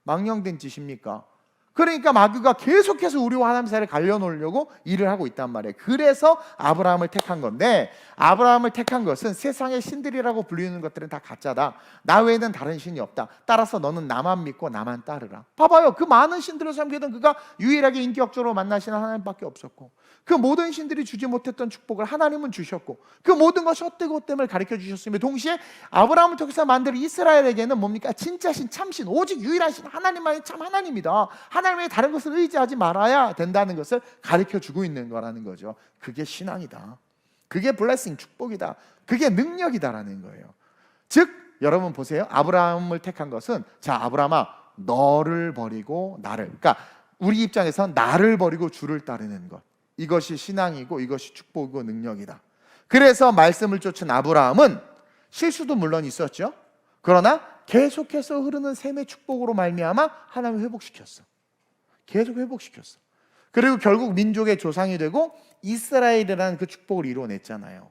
망령된 짓입니까? 그러니까 마귀가 계속해서 우리와 하나님 사이를 갈려놓으려고 일을 하고 있단 말이에요. 그래서 아브라함을 택한 건데, 아브라함을 택한 것은 세상의 신들이라고 불리는 것들은 다 가짜다. 나 외에는 다른 신이 없다. 따라서 너는 나만 믿고 나만 따르라. 봐봐요. 그 많은 신들을 섬기던 그가 유일하게 인격적으로 만나시는 하나님밖에 없었고, 그 모든 신들이 주지 못했던 축복을 하나님은 주셨고, 그 모든 것이 헛되고 헛됨을 가르쳐 주셨으며, 동시에 아브라함을 통해서 만든 이스라엘에게는 뭡니까? 진짜 신, 참신, 오직 유일한 신 하나님만이 참 하나님이다. 하나님의 다른 것을 의지하지 말아야 된다는 것을 가르쳐 주고 있는 거라는 거죠. 그게 신앙이다. 그게 블레싱, 축복이다. 그게 능력이다라는 거예요. 즉 여러분 보세요. 아브라함을 택한 것은, 자 아브라함아 너를 버리고 나를, 그러니까 우리 입장에선 나를 버리고 주를 따르는 것, 이것이 신앙이고 이것이 축복이고 능력이다. 그래서 말씀을 쫓은 아브라함은 실수도 물론 있었죠. 그러나 계속해서 흐르는 샘의 축복으로 말미암아 하나님을 회복시켰어. 계속 회복시켰어. 그리고 결국 민족의 조상이 되고 이스라엘이라는 그 축복을 이루어냈잖아요.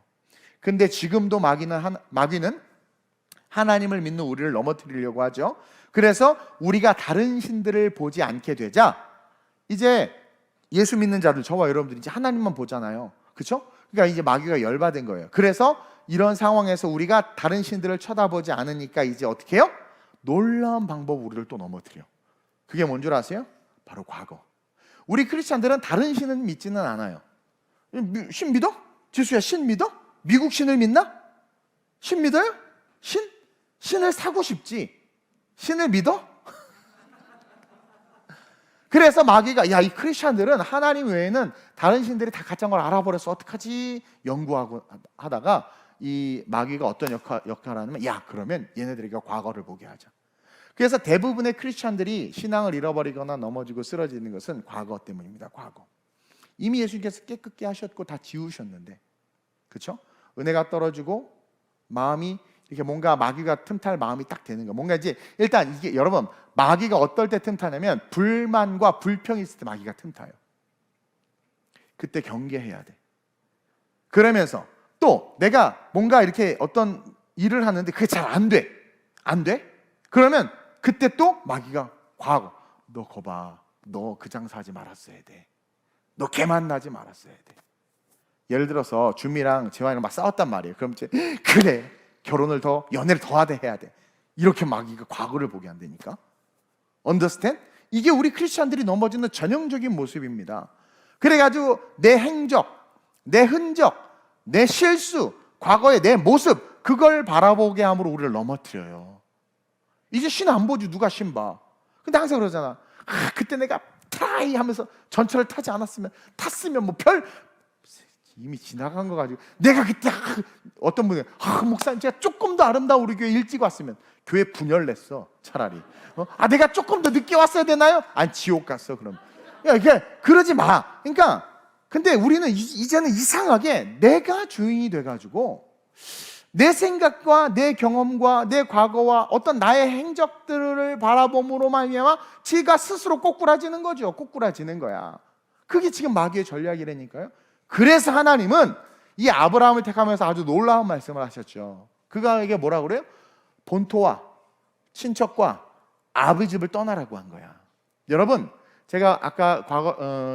근데 지금도 마귀는 하나님을 믿는 우리를 넘어뜨리려고 하죠. 그래서 우리가 다른 신들을 보지 않게 되자 이제 예수 믿는 자들, 저와 여러분들이 이제 하나님만 보잖아요. 그렇죠? 그러니까 이제 마귀가 열받은 거예요. 그래서 이런 상황에서 우리가 다른 신들을 쳐다보지 않으니까 이제 어떻게 해요? 놀라운 방법으로 우리를 또 넘어뜨려. 그게 뭔 줄 아세요? 바로 과거. 우리 크리스찬들은 다른 신은 믿지는 않아요. 신 믿어? 지수야 신 믿어? 미국 신을 믿나? 신 믿어요? 신을 사고 싶지. 신을 믿어? 그래서 마귀가, 야 이 크리스찬들은 하나님 외에는 다른 신들이 다 가짜인 걸 알아버려서 어떡하지? 연구하고 하다가 이 마귀가 어떤 역할을 하냐면, 야 그러면 얘네들에게 과거를 보게 하자. 그래서 대부분의 크리스찬들이 신앙을 잃어버리거나 넘어지고 쓰러지는 것은 과거 때문입니다. 과거. 이미 예수님께서 깨끗게 하셨고 다 지우셨는데, 그렇죠? 은혜가 떨어지고 마음이 이렇게 뭔가 마귀가 틈탈 마음이 딱 되는 거. 뭔가 이제 일단 이게 여러분, 마귀가 어떨 때 틈타냐면 불만과 불평이 있을 때 마귀가 틈타요. 그때 경계해야 돼. 그러면서 또 내가 뭔가 이렇게 어떤 일을 하는데 그게 잘 안 돼. 안 돼? 그러면 그때 또 마귀가 과거, 너 거봐, 너 그 장사하지 말았어야 돼. 너 걔 만나지 말았어야 돼. 예를 들어서 주미랑 재환이랑 막 싸웠단 말이에요. 그럼 이제 그래, 결혼을 더, 연애를 더 해야 돼. 이렇게 마귀가 과거를 보게 한다니까. Understand? 이게 우리 크리스천들이 넘어지는 전형적인 모습입니다. 그래가지고 내 행적, 내 흔적, 내 실수, 과거의 내 모습, 그걸 바라보게 함으로 우리를 넘어뜨려요. 이제 신 안 보지, 누가 신 봐. 근데 항상 그러잖아. 그때 내가 트라이 하면서 전철을 타지 않았으면, 탔으면 뭐 이미 지나간 거 가지고 내가 그때 어떤 분이 목사님 제가 조금 더 아름다운 우리 교회 일찍 왔으면, 교회 분열 냈어 차라리. 내가 조금 더 늦게 왔어야 되나요? 아니 지옥 갔어 그럼. 이게 그러지 마. 그러니까 근데 우리는 이제는 이상하게 내가 주인이 돼가지고 내 생각과 내 경험과 내 과거와 어떤 나의 행적들을 바라봄으로 말미암아 지가 스스로 꼬꾸라지는 거죠. 꼬꾸라지는 거야. 그게 지금 마귀의 전략이라니까요. 그래서 하나님은 이 아브라함을 택하면서 아주 놀라운 말씀을 하셨죠. 그가 이게 뭐라 그래요? 본토와 친척과 아버지 집을 떠나라고 한 거야. 여러분, 제가 아까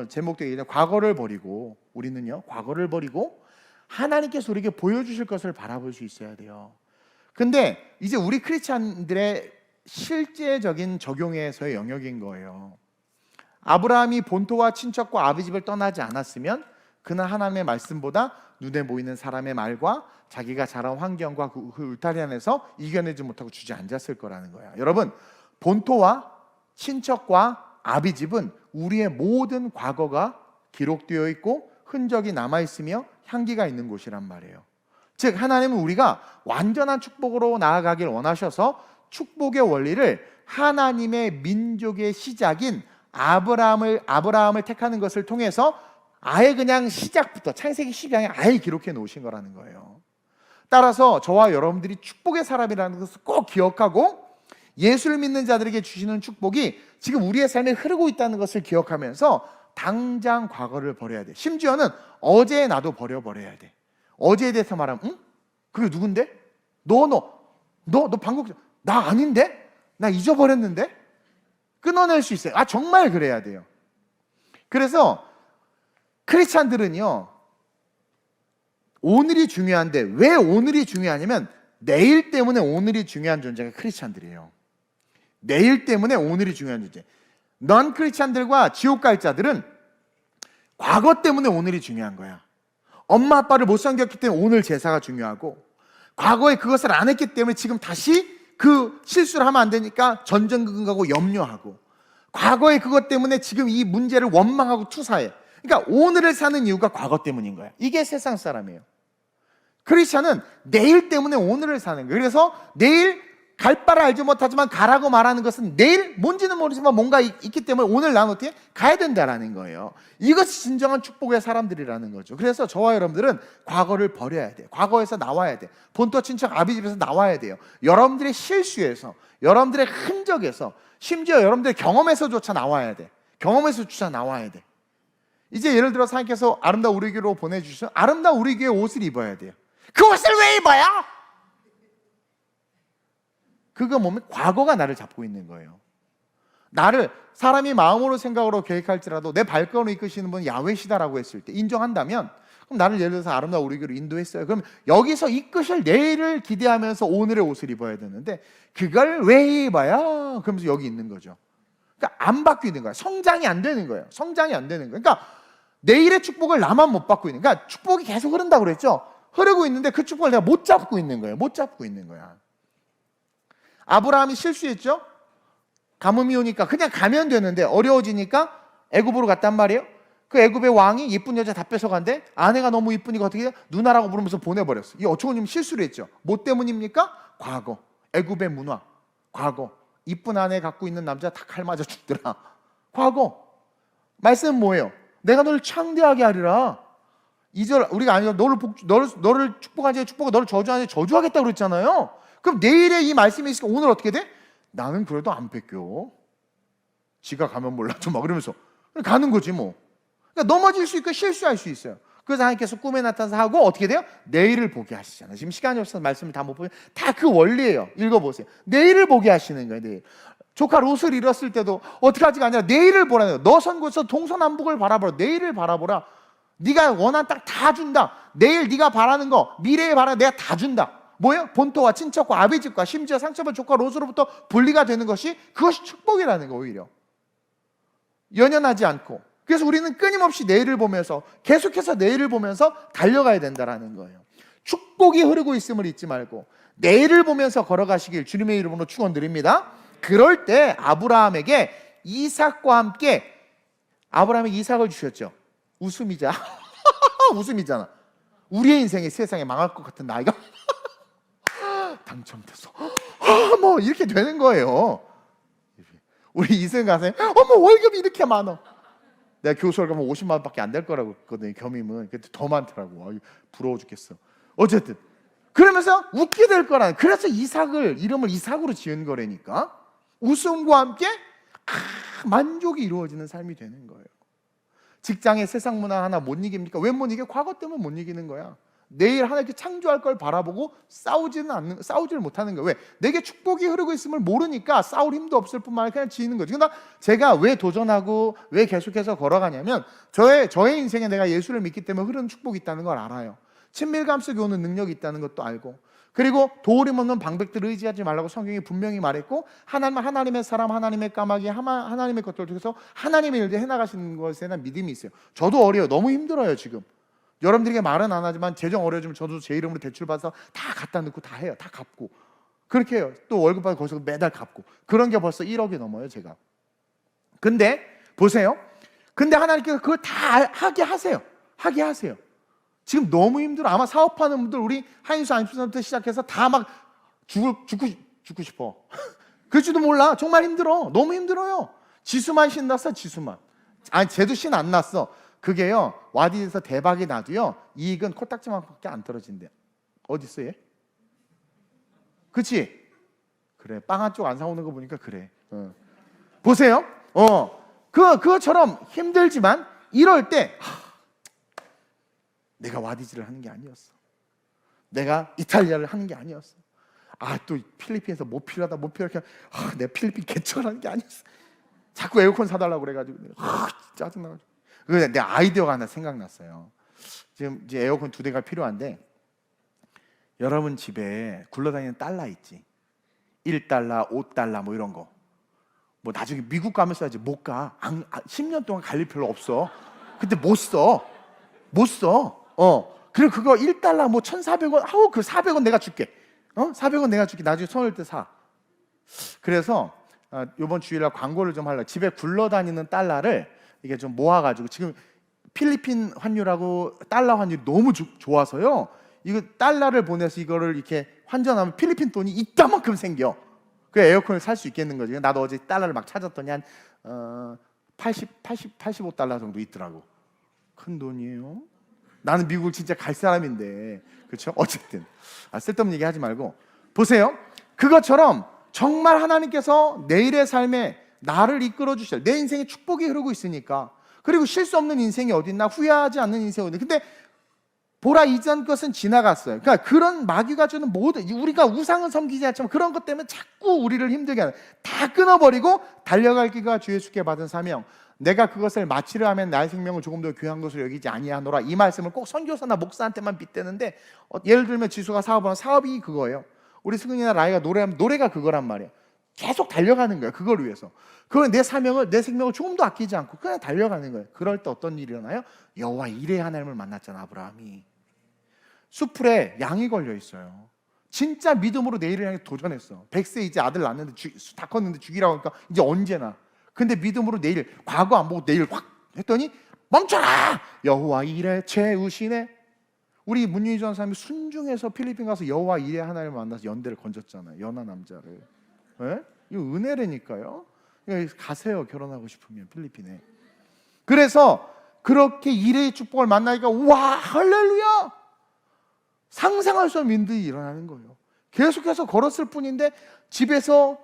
제목도 얘기했지만 과거를 버리고, 우리는요 과거를 버리고 하나님께서 우리에게 보여주실 것을 바라볼 수 있어야 돼요. 근데 이제 우리 크리스찬들의 실제적인 적용에서의 영역인 거예요. 아브라함이 본토와 친척과 아버지 집을 떠나지 않았으면 그는 하나님의 말씀보다 눈에 보이는 사람의 말과 자기가 자란 환경과 그 울타리 안에서 이겨내지 못하고 주저앉았을 거라는 거야. 여러분, 본토와 친척과 아비 집은 우리의 모든 과거가 기록되어 있고 흔적이 남아있으며 향기가 있는 곳이란 말이에요. 즉 하나님은 우리가 완전한 축복으로 나아가길 원하셔서 축복의 원리를 하나님의 민족의 시작인 아브라함을 택하는 것을 통해서 아예 그냥 시작부터 창세기 12장에 아예 기록해 놓으신 거라는 거예요. 따라서 저와 여러분들이 축복의 사람이라는 것을 꼭 기억하고 예수를 믿는 자들에게 주시는 축복이 지금 우리의 삶에 흐르고 있다는 것을 기억하면서 당장 과거를 버려야 돼. 심지어는 어제의 나도 버려야 돼. 어제에 대해서 말하면 응? 그게 누군데? 너 방금 나 아닌데? 나 잊어버렸는데? 끊어낼 수 있어요. 정말 그래야 돼요. 그래서 크리스찬들은요, 오늘이 중요한데 왜 오늘이 중요하냐면 내일 때문에 오늘이 중요한 존재가 크리스찬들이에요. 내일 때문에 오늘이 중요한 존재. 넌 크리스찬들과 지옥 갈 자들은 과거 때문에 오늘이 중요한 거야. 엄마 아빠를 못 섬겼기 때문에 오늘 제사가 중요하고, 과거에 그것을 안 했기 때문에 지금 다시 그 실수를 하면 안 되니까 전전긍긍하고 염려하고, 과거에 그것 때문에 지금 이 문제를 원망하고 투사해. 그러니까 오늘을 사는 이유가 과거 때문인 거야. 이게 세상 사람이에요. 크리스찬은 내일 때문에 오늘을 사는 거예요. 그래서 내일 갈 바를 알지 못하지만 가라고 말하는 것은 내일 뭔지는 모르지만 뭔가 있기 때문에 오늘 난 어떻게 가야 된다라는 거예요. 이것이 진정한 축복의 사람들이라는 거죠. 그래서 저와 여러분들은 과거를 버려야 돼요. 과거에서 나와야 돼. 본토 친척 아비 집에서 나와야 돼요. 여러분들의 실수에서, 여러분들의 흔적에서, 심지어 여러분들의 경험에서조차 나와야 돼. 경험에서조차 나와야 돼. 이제 예를 들어 하나님께서 아름다운 우리 교회로 보내주셔서 아름다운 우리 교회 옷을 입어야 돼요. 그 옷을 왜 입어요? 그거 뭐면 과거가 나를 잡고 있는 거예요. 나를 사람이 마음으로 생각으로 계획할지라도 내 발걸음을 이끄시는 분은 야훼시다라고 했을 때 인정한다면, 그럼 나를 예를 들어서 아름다운 우리 교회로 인도했어요. 그럼 여기서 이끄실 내일을 기대하면서 오늘의 옷을 입어야 되는데 그걸 왜 입어요? 그러면서 여기 있는 거죠. 그러니까 안 바뀌는 거야. 성장이 안 되는 거예요. 성장이 안 되는 거예요. 그러니까 내일의 축복을 나만 못 받고 있는 거야. 그러니까 축복이 계속 흐른다고 그랬죠. 흐르고 있는데 그 축복을 내가 못 잡고 있는 거예요. 못 잡고 있는 거야. 아브라함이 실수했죠. 가뭄이 오니까 그냥 가면 되는데 어려워지니까 애굽으로 갔단 말이에요. 그 애굽의 왕이 이쁜 여자 다 뺏어간대. 아내가 너무 이쁘니까 어떻게 해? 누나라고 부르면서 보내버렸어. 이 어처구니면 실수를 했죠. 뭐 때문입니까? 과거, 애굽의 문화, 과거. 이쁜 아내 갖고 있는 남자 다 칼 맞아 죽더라. 과거. 말씀은 뭐예요? 내가 너를 창대하게 하리라. 2절 우리가 아니라 너를 축복하지 축복하고 너를 저주하지 저주하겠다고 그랬잖아요. 그럼 내일에 이 말씀이 있으니까 오늘 어떻게 돼? 나는 그래도 안 뺏겨. 지가 가면 몰라도 막 그러면서 가는 거지 뭐. 그러니까 넘어질 수 있고 실수할 수 있어요. 그래서 하나님께서 꿈에 나타나서 하고 어떻게 돼요? 내일을 보게 하시잖아요. 지금 시간이 없어서 말씀을 다 못 보면 다 그 원리예요. 읽어보세요. 내일을 보게 하시는 거예요. 내일. 조카 롯을 잃었을 때도 어떻게 하지가 아니라 내일을 보라는 거예요. 너 선 곳에서 동서남북을 바라보라. 내일을 바라보라. 네가 원한 딱 다 준다. 내일 네가 바라는 거, 미래에 바라는 내가 다 준다. 뭐예요? 본토와 친척과 아비집과 심지어 상처받은 조카 롯으로부터 분리가 되는 것이, 그것이 축복이라는 거. 오히려 연연하지 않고. 그래서 우리는 끊임없이 내일을 보면서, 계속해서 내일을 보면서 달려가야 된다라는 거예요. 축복이 흐르고 있음을 잊지 말고 내일을 보면서 걸어가시길 주님의 이름으로 축원드립니다. 그럴 때 아브라함에게 이삭과 함께, 아브라함에게 이삭을 주셨죠. 웃음이자 웃음이잖아. 우리의 인생이 세상에 망할 것 같은 나이가 당첨돼서 뭐 이렇게 되는 거예요. 우리 이승 가서 어머 월급이 이렇게 많아. 내가 교수를 가면 50만 원밖에 안 될 거라고 했거든요. 겸임은. 근데 더 많더라고. 부러워 죽겠어. 어쨌든 그러면서 웃게 될 거라는. 그래서 이름을 이삭으로 지은 거라니까. 웃음과 함께 만족이 이루어지는 삶이 되는 거예요. 직장의 세상 문화 하나 못 이깁니까? 왜 못 이겨? 과거 때문에 못 이기는 거야. 내일 하나님께 창조할 걸 바라보고 싸우지를 못하는 거예요. 왜? 내게 축복이 흐르고 있음을 모르니까 싸울 힘도 없을 뿐만 아니라 그냥 지는 거죠. 그러나 제가 왜 도전하고 왜 계속해서 걸어가냐면 저의 인생에 내가 예수를 믿기 때문에 흐르는 축복이 있다는 걸 알아요. 친밀감 속에 오는 능력이 있다는 것도 알고, 그리고 도울림 없는 방백들을 의지하지 말라고 성경이 분명히 말했고, 하나님의 사람, 하나님의 까마귀, 하나님의 것들을 통해서 하나님의 일들 해나가시는 것에 대한 믿음이 있어요. 저도 어려요. 너무 힘들어요 지금. 여러분들에게 말은 안 하지만 재정 어려워지면 저도 제 이름으로 대출받아서 다 갖다 넣고 다 해요. 다 갚고 그렇게 해요. 또 월급 받고 거기서 매달 갚고, 그런 게 벌써 1억이 넘어요 제가. 근데 보세요. 근데 하나님께서 그걸 다 하게 하세요. 지금 너무 힘들어. 아마 사업하는 분들, 우리 한인수 안심부터 시작해서 다 막 죽고 싶어. 그럴지도 몰라. 정말 힘들어. 너무 힘들어요. 지수만 신났어. 지수만. 아니, 쟤도 신 안 났어. 그게요, 와디에서 대박이 나도요, 이익은 코딱지만밖에 안 떨어진대. 어디 있어 얘? 그치? 그래, 빵 한 쪽 안 사오는 거 보니까 그래. 보세요. 그것처럼 힘들지만 이럴 때 내가 와디즈를 하는 게 아니었어. 내가 이탈리아를 하는 게 아니었어. 또 필리핀에서 뭐 필요하다, 뭐 필요하다. 내 필리핀 개척하는 게 아니었어. 자꾸 에어컨 사달라고 그래가지고 짜증나가지고. 내 아이디어가 하나 생각났어요. 지금 이제 에어컨 2대가 필요한데, 여러분 집에 굴러다니는 달러 있지? 1달러, 5달러 뭐 이런 거. 뭐 나중에 미국 가면 써야지. 못 가. 10년 동안 갈 일 별로 없어. 근데 못 써. 그리고 그거 1달러 뭐 1,400원. 그 400원 내가 줄게. 400원 내가 줄게. 나중에 손을 때 사. 그래서 이번 주일날 광고를 좀 하려고, 집에 굴러다니는 달러를 이게 좀 모아가지고, 지금 필리핀 환율하고 달러 환율이 너무 좋아서요, 이거 달러를 보내서 이거를 이렇게 환전하면 필리핀 돈이 이따만큼 생겨. 그 에어컨을 살 수 있겠는 거지. 나도 어제 달러를 막 찾았더니 한 85달러 정도 있더라고. 큰 돈이에요. 나는 미국을 진짜 갈 사람인데, 그렇죠? 어쨌든 쓸데없는 얘기 하지 말고 보세요. 그것처럼 정말 하나님께서 내일의 삶에 나를 이끌어 주실, 내 인생에 축복이 흐르고 있으니까. 그리고 실수 없는 인생이 어딨나, 후회하지 않는 인생이 어딨나. 근데 보라, 이전 것은 지나갔어요. 그러니까 그런 마귀가 주는 모든, 우리가 우상은 섬기지 않지만 그런 것 때문에 자꾸 우리를 힘들게 하는, 다 끊어버리고 달려갈 길과 주 예수께 받은 사명, 내가 그것을 마치려 하면 나의 생명을 조금 더 귀한 것으로 여기지 아니하노라. 이 말씀을 꼭 선교사나 목사한테만 빗대는데, 예를 들면 지수가 사업하는 사업이 그거예요. 우리 승은이나 라이가 노래하면 노래가 그거란 말이에요. 계속 달려가는 거예요. 그걸 위해서. 그건 내 사명을, 내 생명을 조금 도 아끼지 않고 그냥 달려가는 거예요. 그럴 때 어떤 일이 일어나요? 여호와 이레 하나님을 만났잖아, 아브라함이. 수풀에 양이 걸려 있어요. 진짜 믿음으로 내일을 향해 도전했어. 100세 이제 아들 낳는데 다 컸는데 죽이라고 하니까 이제 언제나. 근데 믿음으로 내일, 과거 안 보고 내일 확 했더니 멈춰라! 여호와 이레 채우시네. 우리 문윤희 전사님이 순종해서 필리핀 가서 여호와 이레 하나님을 만나서 연대를 건졌잖아요. 연하 남자를. 네? 이거 은혜라니까요. 가세요, 결혼하고 싶으면 필리핀에. 그래서 그렇게 이레의 축복을 만나니까 와, 할렐루야! 상상할 수 없는 일들이 일어나는 거예요. 계속해서 걸었을 뿐인데 집에서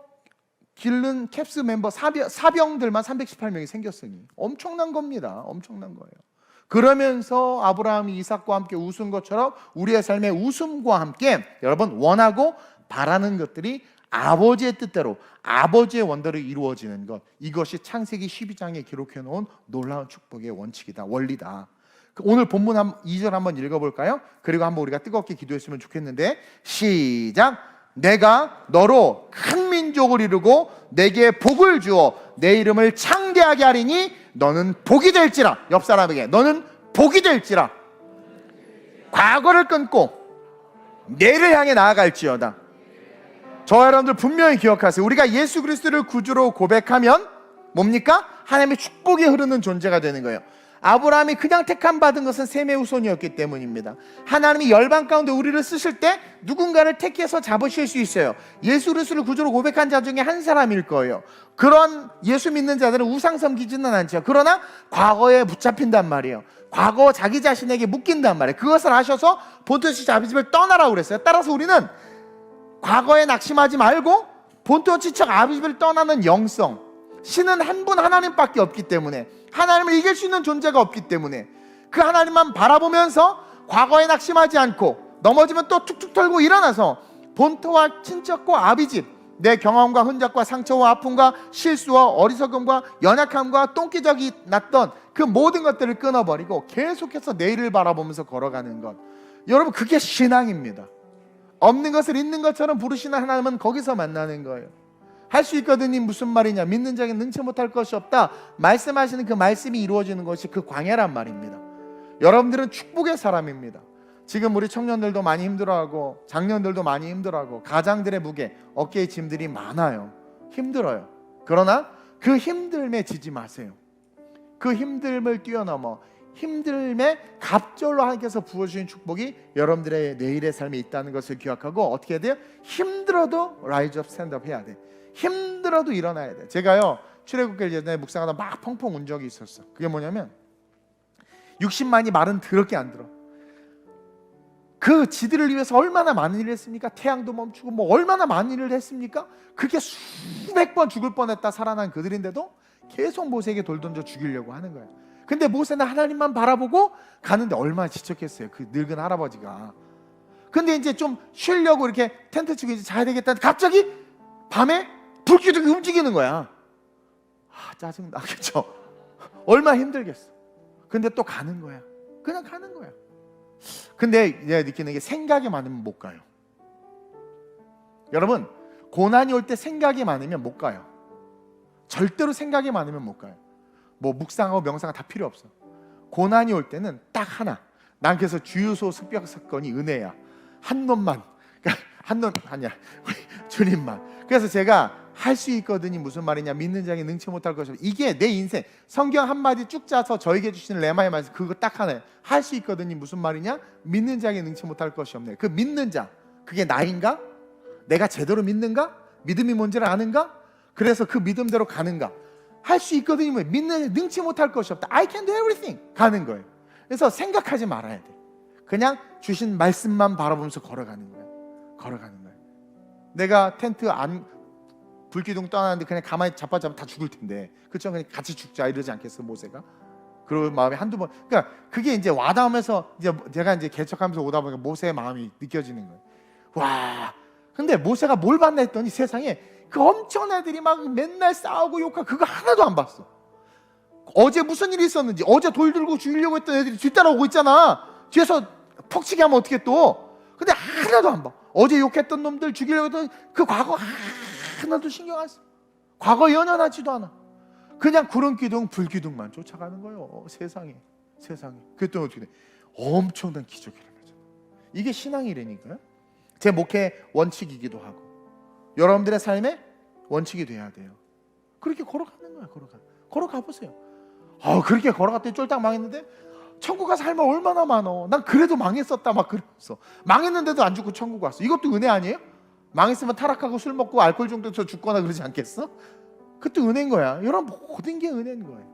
기른 캡스 멤버 사병들만 318명이 생겼으니 엄청난 겁니다. 엄청난 거예요. 그러면서 아브라함이 이삭과 함께 웃은 것처럼 우리의 삶의 웃음과 함께 여러분, 원하고 바라는 것들이 아버지의 뜻대로, 아버지의 원대로 이루어지는 것, 이것이 창세기 12장에 기록해 놓은 놀라운 축복의 원칙이다, 원리다. 오늘 본문 2절 한번 읽어볼까요? 그리고 한번 우리가 뜨겁게 기도했으면 좋겠는데, 시작. 내가 너로 큰 민족을 이루고 내게 복을 주어 내 이름을 창대하게 하리니 너는 복이 될지라. 옆 사람에게 너는 복이 될지라. 과거를 끊고 내일을 향해 나아갈지어다. 저 여러분들 분명히 기억하세요. 우리가 예수 그리스도를 구주로 고백하면 뭡니까? 하나님의 축복이 흐르는 존재가 되는 거예요. 아브라함이 그냥 택함 받은 것은 셈의 후손이었기 때문입니다. 하나님이 열방 가운데 우리를 쓰실 때 누군가를 택해서 잡으실 수 있어요. 예수 그리스도를 구주로 고백한 자 중에 한 사람일 거예요. 그런 예수 믿는 자들은 우상 섬기지는 않죠. 그러나 과거에 붙잡힌단 말이에요. 과거 자기 자신에게 묶인단 말이에요. 그것을 아셔서 본토시 아비집을 떠나라고 그랬어요. 따라서 우리는 과거에 낙심하지 말고 본토 지척 아비집을 떠나는 영성, 신은 한 분 하나님밖에 없기 때문에, 하나님을 이길 수 있는 존재가 없기 때문에 그 하나님만 바라보면서 과거에 낙심하지 않고 넘어지면 또 툭툭 털고 일어나서 본토와 친척과 아비집, 내 경험과 흔적과 상처와 아픔과 실수와 어리석음과 연약함과 똥기적이 났던 그 모든 것들을 끊어버리고 계속해서 내일을 바라보면서 걸어가는 것, 여러분, 그게 신앙입니다. 없는 것을 있는 것처럼 부르시는 하나님은 거기서 만나는 거예요. 할 수 있거든요. 무슨 말이냐? 믿는 자에게 능치 못할 것이 없다. 말씀하시는 그 말씀이 이루어지는 것이 그 광야란 말입니다. 여러분들은 축복의 사람입니다. 지금 우리 청년들도 많이 힘들어하고 장년들도 많이 힘들어하고 가장들의 무게, 어깨의 짐들이 많아요. 힘들어요. 그러나 그 힘듦에 지지 마세요. 그 힘듦을 뛰어넘어 힘듦에 갑절로 하나님께서 부어주신 축복이 여러분들의 내일의 삶에 있다는 것을 기억하고 어떻게 해야 돼요? 힘들어도 라이즈 업 스탠드업 해야 돼. 힘들어도 일어나야 돼. 제가요 출애굽길 예전에 묵상하다 막 펑펑 운 적이 있었어. 그게 뭐냐면 60만이 말은 더럽게 안 들어. 그 지들을 위해서 얼마나 많은 일을 했습니까? 태양도 멈추고 뭐 얼마나 많은 일을 했습니까? 그게 수백 번 죽을 뻔했다 살아난 그들인데도 계속 모세에게 돌 던져 죽이려고 하는 거야. 근데 모세는 하나님만 바라보고 가는데 얼마나 지쳤겠어요, 그 늙은 할아버지가. 근데 이제 좀 쉬려고 이렇게 텐트 치고 이제 자야 되겠다. 갑자기 밤에 불기둥이 움직이는 거야. 짜증 나겠죠. 얼마나 힘들겠어. 근데 또 가는 거야. 그냥 가는 거야. 근데 내가 느끼는 게 생각이 많으면 못 가요. 여러분, 고난이 올 때 생각이 많으면 못 가요. 절대로 생각이 많으면 못 가요. 뭐 묵상하고 명상은 다 필요 없어. 고난이 올 때는 딱 하나. 난 그래서 주유소 습벽 사건이 은혜야. 한 놈만, 그러니까 한 놈 아니야, 주님만. 그래서 제가 할 수 있거든이 무슨 말이냐, 믿는 자에게 능치 못할 것이 없다. 이게 내 인생 성경 한마디 쭉 짜서 저에게 주시는 레마의 말씀, 그거 딱 하나예요. 할 수 있거든이 무슨 말이냐, 믿는 자에게 능치 못할 것이 없네. 그 믿는 자, 그게 나인가? 내가 제대로 믿는가? 믿음이 뭔지를 아는가? 그래서 그 믿음대로 가는가? 할 수 있거든이 뭐예요? 믿는 능치 못할 것이 없다. I can do everything. 가는 거예요. 그래서 생각하지 말아야 돼. 그냥 주신 말씀만 바라보면서 걸어가는 거예요. 걸어가는 거예요. 내가 텐트 안 불기둥 떠나는데 그냥 가만히 자빠자면 다 죽을 텐데, 그렇죠? 그냥 같이 죽자 이러지 않겠어 모세가? 그런 마음이 한두 번, 그러니까 그게 이제 와닿으면서 이제 제가 이제 개척하면서 오다 보니까 모세의 마음이 느껴지는 거예요. 와, 근데 모세가 뭘 봤나 했더니 세상에 그 엄청난 애들이 막 맨날 싸우고 욕하고 그거 하나도 안 봤어. 어제 무슨 일이 있었는지, 어제 돌 들고 죽이려고 했던 애들이 뒤따라오고 있잖아. 뒤에서 퍽치게 하면 어떻게 또? 근데 하나도 안 봐. 어제 욕했던 놈들 죽이려고 했던 그 과거 하나도 신경 안 써. 과거에 연연하지도 않아. 그냥 구름 기둥 불기둥만 쫓아가는 거예요. 세상에. 그랬더니 어떻게 돼? 엄청난 기적이 일어나잖아. 이게 신앙이라니까요. 제 목회 원칙이기도 하고 여러분들의 삶의 원칙이 돼야 돼요. 그렇게 걸어가는 거야. 걸어가 보세요. 그렇게 걸어갔더니 쫄딱 망했는데 천국 가서 할 말 얼마나 많어. 난 그래도 망했었다 막 그랬어. 망했는데도 안 죽고 천국 왔어. 이것도 은혜 아니에요? 망했으면 타락하고 술 먹고 알코올 중독에서 죽거나 그러지 않겠어? 그것도 은혜인 거야. 여러분, 모든 게 은혜인 거예요.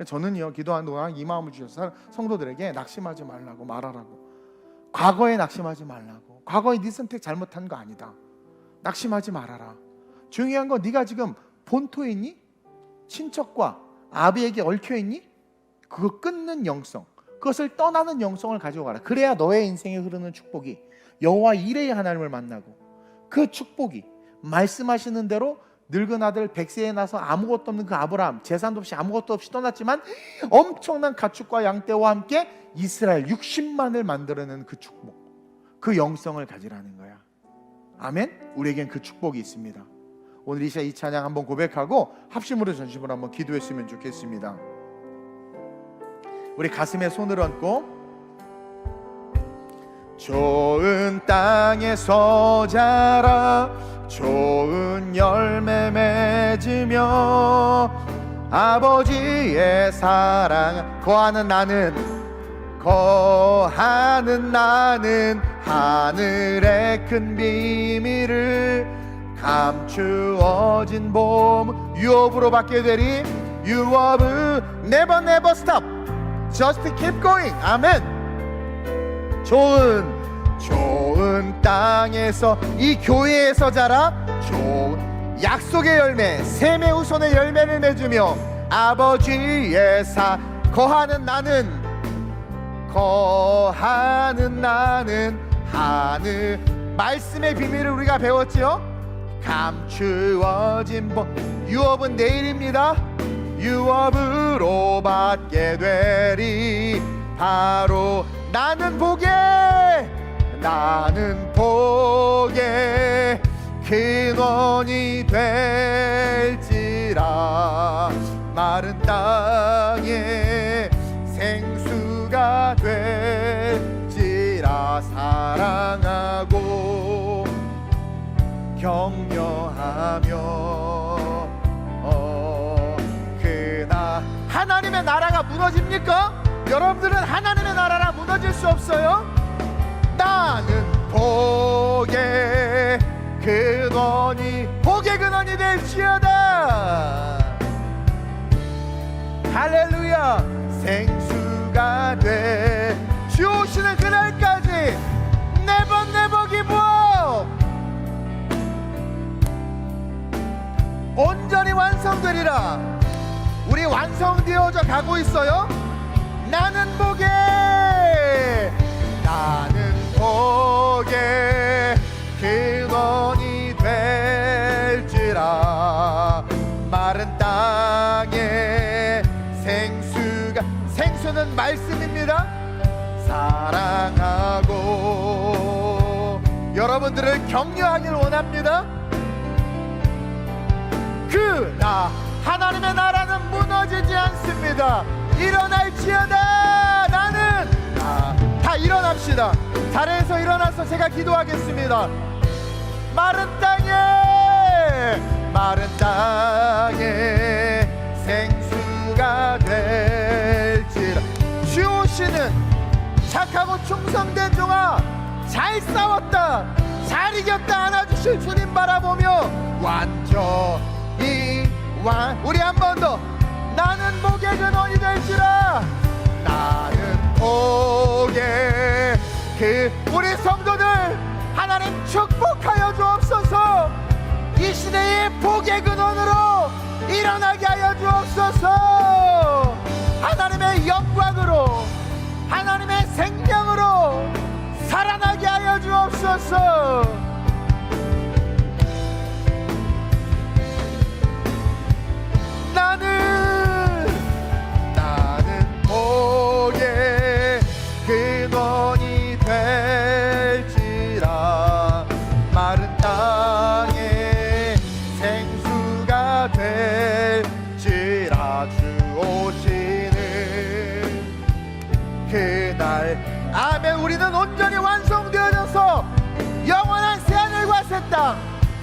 저는요, 기도하는 동안 이 마음을 주셔서 성도들에게 낙심하지 말라고 말하라고. 과거에 낙심하지 말라고. 과거에 네 선택 잘못한 거 아니다. 낙심하지 말아라. 중요한 건 네가 지금 본토에 있니? 친척과 아비에게 얽혀 있니? 그거 끊는 영성, 그것을 떠나는 영성을 가지고 가라. 그래야 너의 인생에 흐르는 축복이 여호와 이레의 하나님을 만나고, 그 축복이 말씀하시는 대로 늙은 아들 100세에 나서 아무것도 없는 그 아브라함, 재산도 없이 아무것도 없이 떠났지만 엄청난 가축과 양떼와 함께 이스라엘 60만을 만들어내는 그 축복, 그 영성을 가지라는 거야. 아멘. 우리에겐 그 축복이 있습니다. 오늘 이 찬양 한번 고백하고 합심으로 전심으로 한번 기도했으면 좋겠습니다. 우리 가슴에 손을 얹고, 좋은 땅에서 자라 좋은 열매 맺으며 아버지의 사랑 거하는 나는 하늘의 큰 비밀을 감추어진 봄 유업으로 받게 되리. 유업 never stop, just keep going. 아멘. 좋은 땅에서, 이 교회에서 자라 좋은 약속의 열매, 셈의 후손의 열매를 맺으며 아버지의 거하는 나는 하늘 말씀의 비밀을 우리가 배웠지요. 감추어진 복, 유업은 내일입니다. 유업으로 받게 되리. 바로 나는 복의 근원이 될지라. 마른 땅에 생수가 될지라. 사랑하고 격려하며 하나님의 나라가 무너집니까? 여러분들은 하나님의 나라라 무너질 수 없어요. 나는 복의 근원이 될지어다. 할렐루야. 생수가 돼 주 오시는 그날까지 never give up. 온전히 완성되리라. 우리 완성되어져 가고 있어요. 나는 복의 근원이 될지라. 마른 땅에 생수는 말씀입니다. 사랑하고 여러분들을 격려하길 원합니다. 하나님의 나라는 무너지지 않습니다. 일어날지어다. 나는 다 일어납시다. 자리에서 일어나서 제가 기도하겠습니다. 마른 땅에 생수가 될지라. 주 오시는 착하고 충성된 종아, 잘 싸웠다, 잘 이겼다 안아주실 주님 바라보며 완전히 우리 한 번 더. 나는 복의 근원이 될지라. 나는 복의 우리 성도들 하나님 축복하여 주옵소서. 이 시대의 복의 근원으로 일어나게 하여 주옵소서. 하나님의 영광으로, 하나님의 생명으로 살아나게 하여 주옵소서. 나는 복의 근원이 될지라. 마른 땅에 생수가 될지라. 주 오시는 그날 아멘. 우리는 온전히 완성되어져서 영원한 새하늘과 새 땅,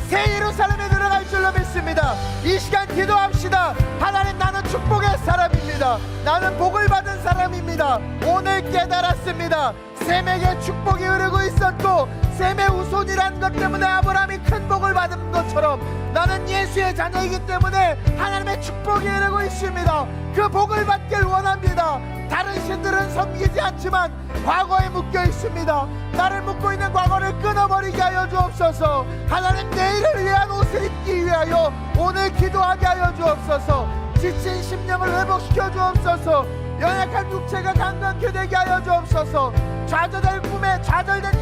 새 예루살렘에 들어갈 줄로 믿습니다. 이 시간 기도합시다. 하나님, 나는 축복의 사람입니다. 나는 복을 받은 사람입니다. 오늘 깨달았습니다. 셈에게 축복이 흐르고 있었고 셈의 후손이란 것 때문에 아브라함이 큰 복을 받은 것처럼 나는 예수의 자녀이기 때문에 하나님의 축복이 흐르고 있습니다. 그 복을 받길 원합니다. 다른 신들은 섬기지 않지만 과거에 묶여 있습니다. 나를 묶고 있는 과거를 끊어버리게 하여 주옵소서. 하나님, 내일을 위한 옷을 입기 위하여 오늘 기도하게 하여 주옵소서. 지친 심령을 회복시켜 주옵소서. 연약한 육체가 강건케 되게 하여 주옵소서. 좌절된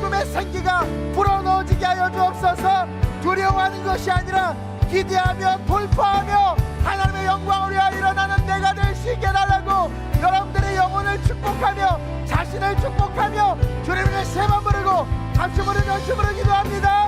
꿈의 생기가 불어넣어지게 하여 주옵소서. 두려워하는 것이 아니라 기대하며 돌파하며 하나님의 영광을 위하여 일어나는 내가 될 수 있게 해달라고 여러분들의 영혼을 축복하며 자신을 축복하며 주님을 세 번 부르고 합심으로 열심으로 기도합니다.